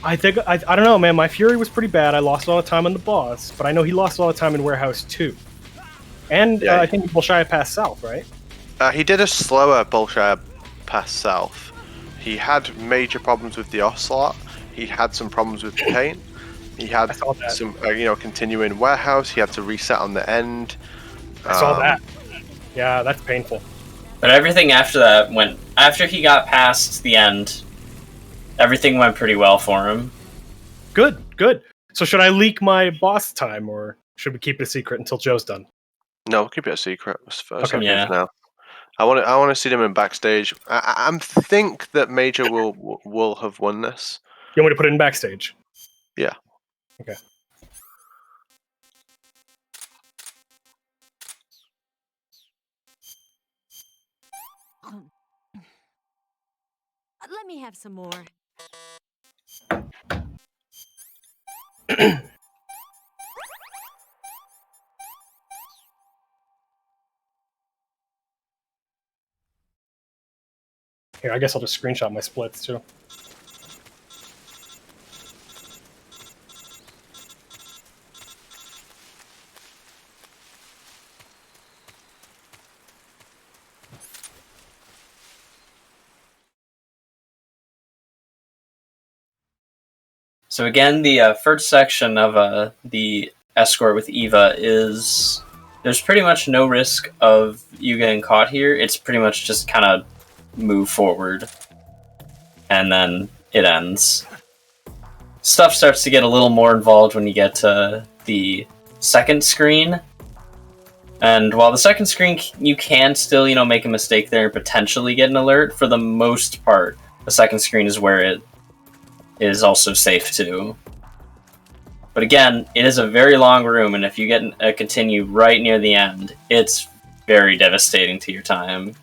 I think I don't know, man. My fury was pretty bad. I lost a lot of time on the boss, but I know he lost a lot of time in warehouse too. And Yeah. I think Bolshaya passed south, right? He did a slower Bolshaya pass south. He had major problems with the Ocelot. He had some problems with the paint. He had some, continuing warehouse. He had to reset on the end. I saw that. Yeah, that's painful. But everything after that after he got past the end, everything went pretty well for him. Good, good. So should I leak my boss time, or should we keep it a secret until Joe's done? No, keep it a secret. Okay. Yeah. Now. I want to see them in backstage. I think that Major will have won this. You want me to put it in backstage? Yeah. Okay. Let me have some more. Here, I guess I'll just screenshot my splits too. So again, the first section of the escort with Eva is there's pretty much no risk of you getting caught here. It's pretty much just kind of move forward, and then it ends. Stuff starts to get a little more involved when you get to the second screen. And while the second screen, you can still, make a mistake there and potentially get an alert, for the most part, the second screen is where it is also safe too. But again, it is a very long room, and if you get a continue right near the end, it's very devastating to your time.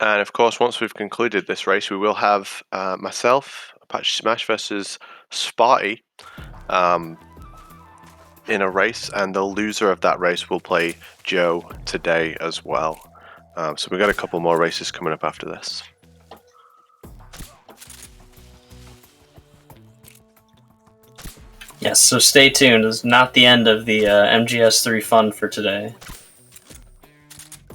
And of course, once we've concluded this race, we will have myself, Apache Smash versus Sparty in a race, and the loser of that race will play Joe today as well. So we've got a couple more races coming up after this. Yes, so stay tuned. It's not the end of the MGS3 fun for today.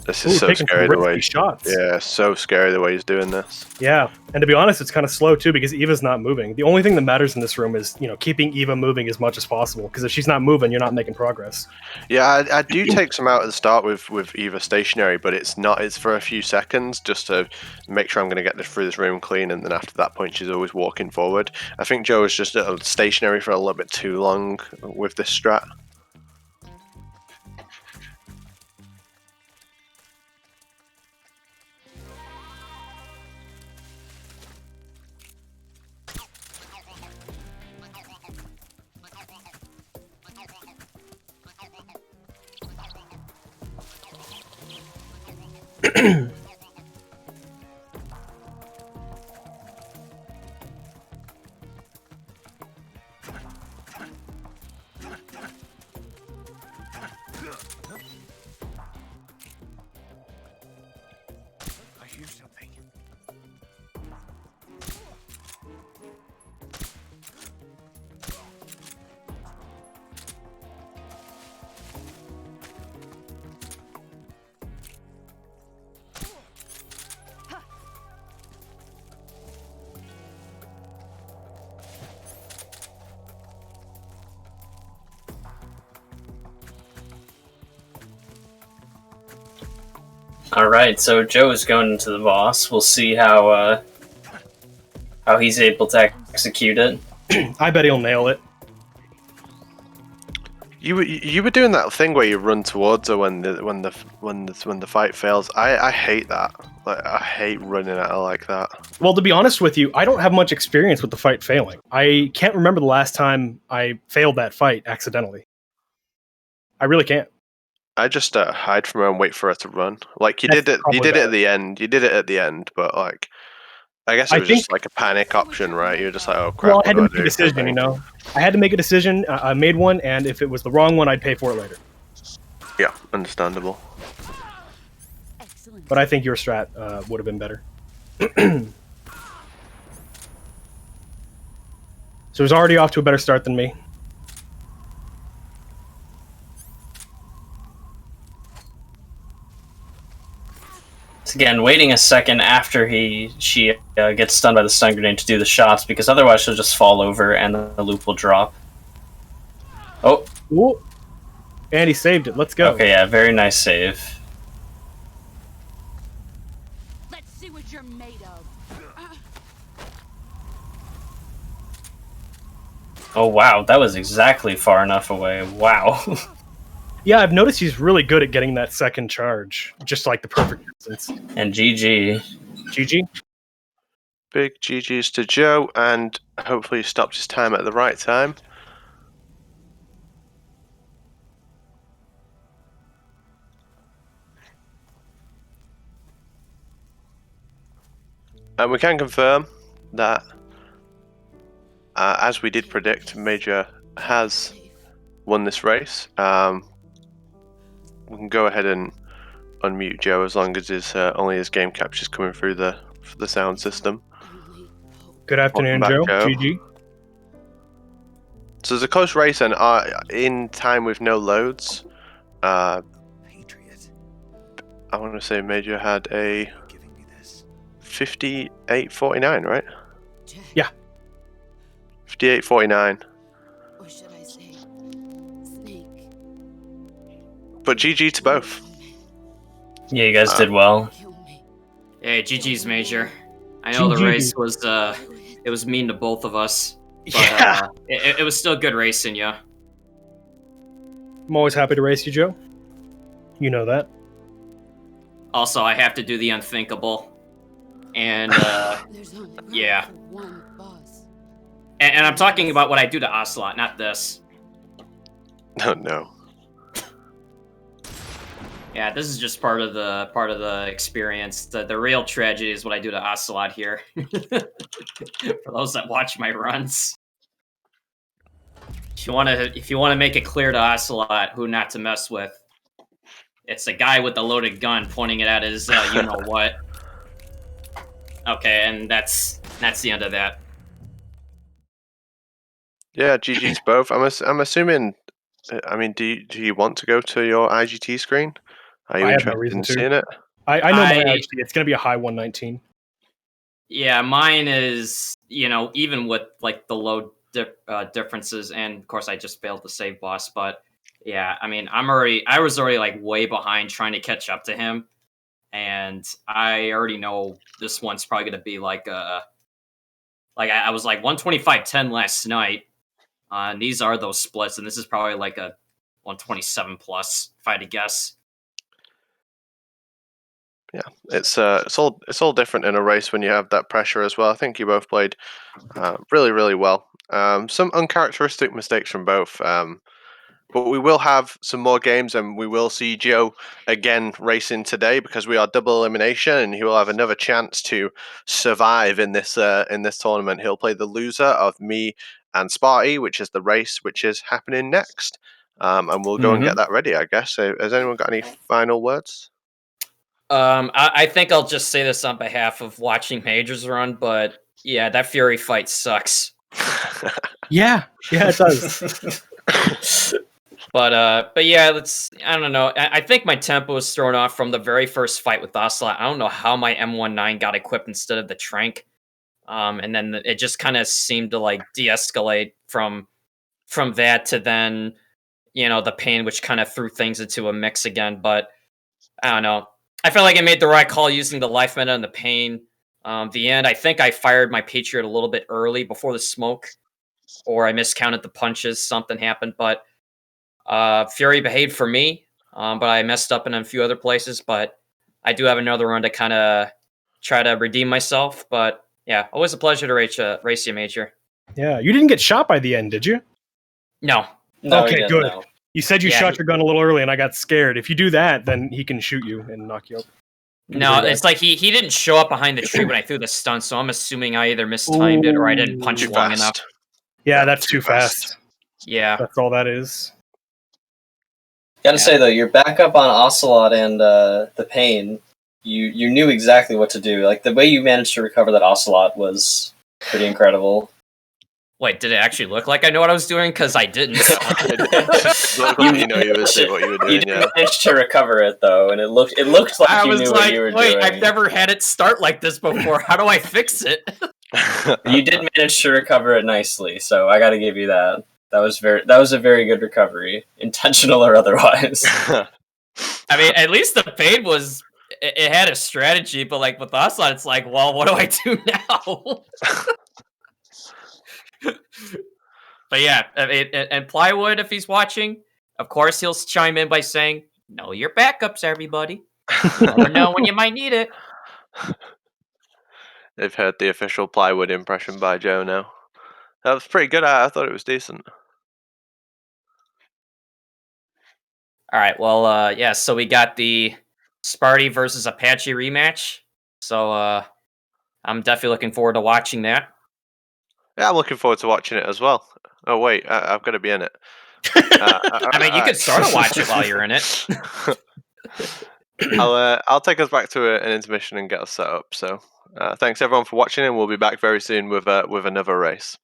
This is so scary the way. Shots. Yeah, so scary the way he's doing this. Yeah, and to be honest, it's kind of slow too because Eva's not moving. The only thing that matters in this room is keeping Eva moving as much as possible. Because if she's not moving, you're not making progress. Yeah, I do take some out at the start with Eva stationary, but it's not. It's for a few seconds just to make sure I'm going to get through this room clean, and then after that point, she's always walking forward. I think Joe is just stationary for a little bit too long with this strat. Alright, so Joe is going into the boss. We'll see how he's able to execute it. I bet he'll nail it. You were doing that thing where you run towards her when the fight fails. I hate that. Like, I hate running at her like that. Well, to be honest with you, I don't have much experience with the fight failing. I can't remember the last time I failed that fight accidentally. I really can't. I just hide from her and wait for her to run. Like you did it at the end. You did it at the end, but like I guess it was just like a panic option, right? You're just like, oh crap. Well, I had to make a decision, I had to make a decision. I made one, and if it was the wrong one, I'd pay for it later. Yeah, understandable. Excellent. But I think your strat would have been better. So he's already off to a better start than me. Again, waiting a second after she gets stunned by the stun grenade to do the shots, because otherwise she'll just fall over and the loop will drop. Oh. Ooh. And he saved it. Let's go. Okay, yeah, very nice save. Let's see what you're made of. Oh wow, that was exactly far enough away. Wow. Yeah, I've noticed he's really good at getting that second charge. Just like the perfect distance. And GG. GG. Big GG's to Joe, and hopefully he stopped his time at the right time. And we can confirm that, as we did predict, Major has won this race. We can go ahead and unmute Joe as long as his only his game capture's coming through the sound system. Good afternoon, Welcome Joe. back, Joe. GG. So it's a close race, and in time with no loads. Patriot, I want to say Major had a you're giving me this. 58.49, right? Yeah. 58.49. Or should I say, snake? But GG to both. Yeah, you guys did well. Kill me. Hey, GG's Major. I know the GG. race was it was mean to both of us, but Yeah. it was still good racing, yeah. I'm always happy to race you, Joe. You know that. Also, I have to do the unthinkable, and There's only room Yeah. for one boss. and I'm talking about what I do to Ocelot, not this. Oh no. Yeah, this is just part of the experience. The real tragedy is what I do to Ocelot here. For those that watch my runs. If you wanna make it clear to Ocelot who not to mess with, it's a guy with a loaded gun pointing it at his you know what. Okay, and that's the end of that. Yeah, GG to both. I'm assuming. I mean, do you want to go to your IGT screen? Are you I have no interested reason in to. seeing it? I know my IGT. It's going to be a high 119. Yeah, mine is, even with like the load differences, and of course I just failed the save boss. But yeah, I mean, I was already like way behind trying to catch up to him, and I already know this one's probably gonna be like I was like 125.10 last night. And these are those splits, and this is probably like a 127 plus if I had to guess. Yeah, it's all different in a race when you have that pressure as well. I think you both played really well. Some uncharacteristic mistakes from both. But we will have some more games, and we will see Joe again racing today because we are double elimination, and he will have another chance to survive in this tournament. He'll play the loser of me and Sparty, which is the race which is happening next. And we'll go and get that ready, I guess. So, has anyone got any final words? I think I'll just say this on behalf of watching Majors run, but yeah, that Fury fight sucks. Yeah, it does. But yeah, I don't know. I think my tempo was thrown off from the very first fight with Ocelot. I don't know how my M19 got equipped instead of the Trank. And then it just kind of seemed to like de-escalate from that to then, the pain, which kind of threw things into a mix again. But I don't know. I felt like I made the right call using the life meta and the pain. The end, I think I fired my Patriot a little bit early before the smoke, or I miscounted the punches. Something happened, but Fury behaved for me, but I messed up in a few other places. But I do have another run to kind of try to redeem myself. But yeah, always a pleasure to race you, Major. Yeah, you didn't get shot by the end, did you? No. No, Okay, he didn't, good. no. You said you shot your gun a little early, and I got scared. If you do that, then he can shoot you and knock you up. No, it's like he didn't show up behind the tree when I threw the stun, so I'm assuming I either mistimed it or I didn't punch Too long fast. enough. Yeah, that's too fast. Yeah. That's all that is. Gotta say though, your backup on Ocelot and the pain, you knew exactly what to do. Like the way you managed to recover that Ocelot was pretty incredible. Wait, did it actually look like I know what I was doing? Because I didn't. You know you what you were doing. You did manage to recover it though, and it looked like I you was knew like, what you were wait, doing. I've never had it start like this before. How do I fix it? You did manage to recover it nicely, so I got to give you that. That was a very good recovery, intentional or otherwise. I mean, at least the pain was it had a strategy, but like with Ocelot, it's like, well, what do I do now? But yeah, and Plywood, if he's watching, of course he'll chime in by saying, "Know your backups, everybody. You never know when you might need it." They've heard the official Plywood impression by Joe now. That was pretty good. I thought it was decent. All right, well, yeah, so we got the Sparty versus Apache rematch. So I'm definitely looking forward to watching that. Yeah, I'm looking forward to watching it as well. Oh wait, I've got to be in it. I mean, you could sort of watch it while you're in it. I'll take us back to an intermission and get us set up. So thanks everyone for watching, and we'll be back very soon with another race.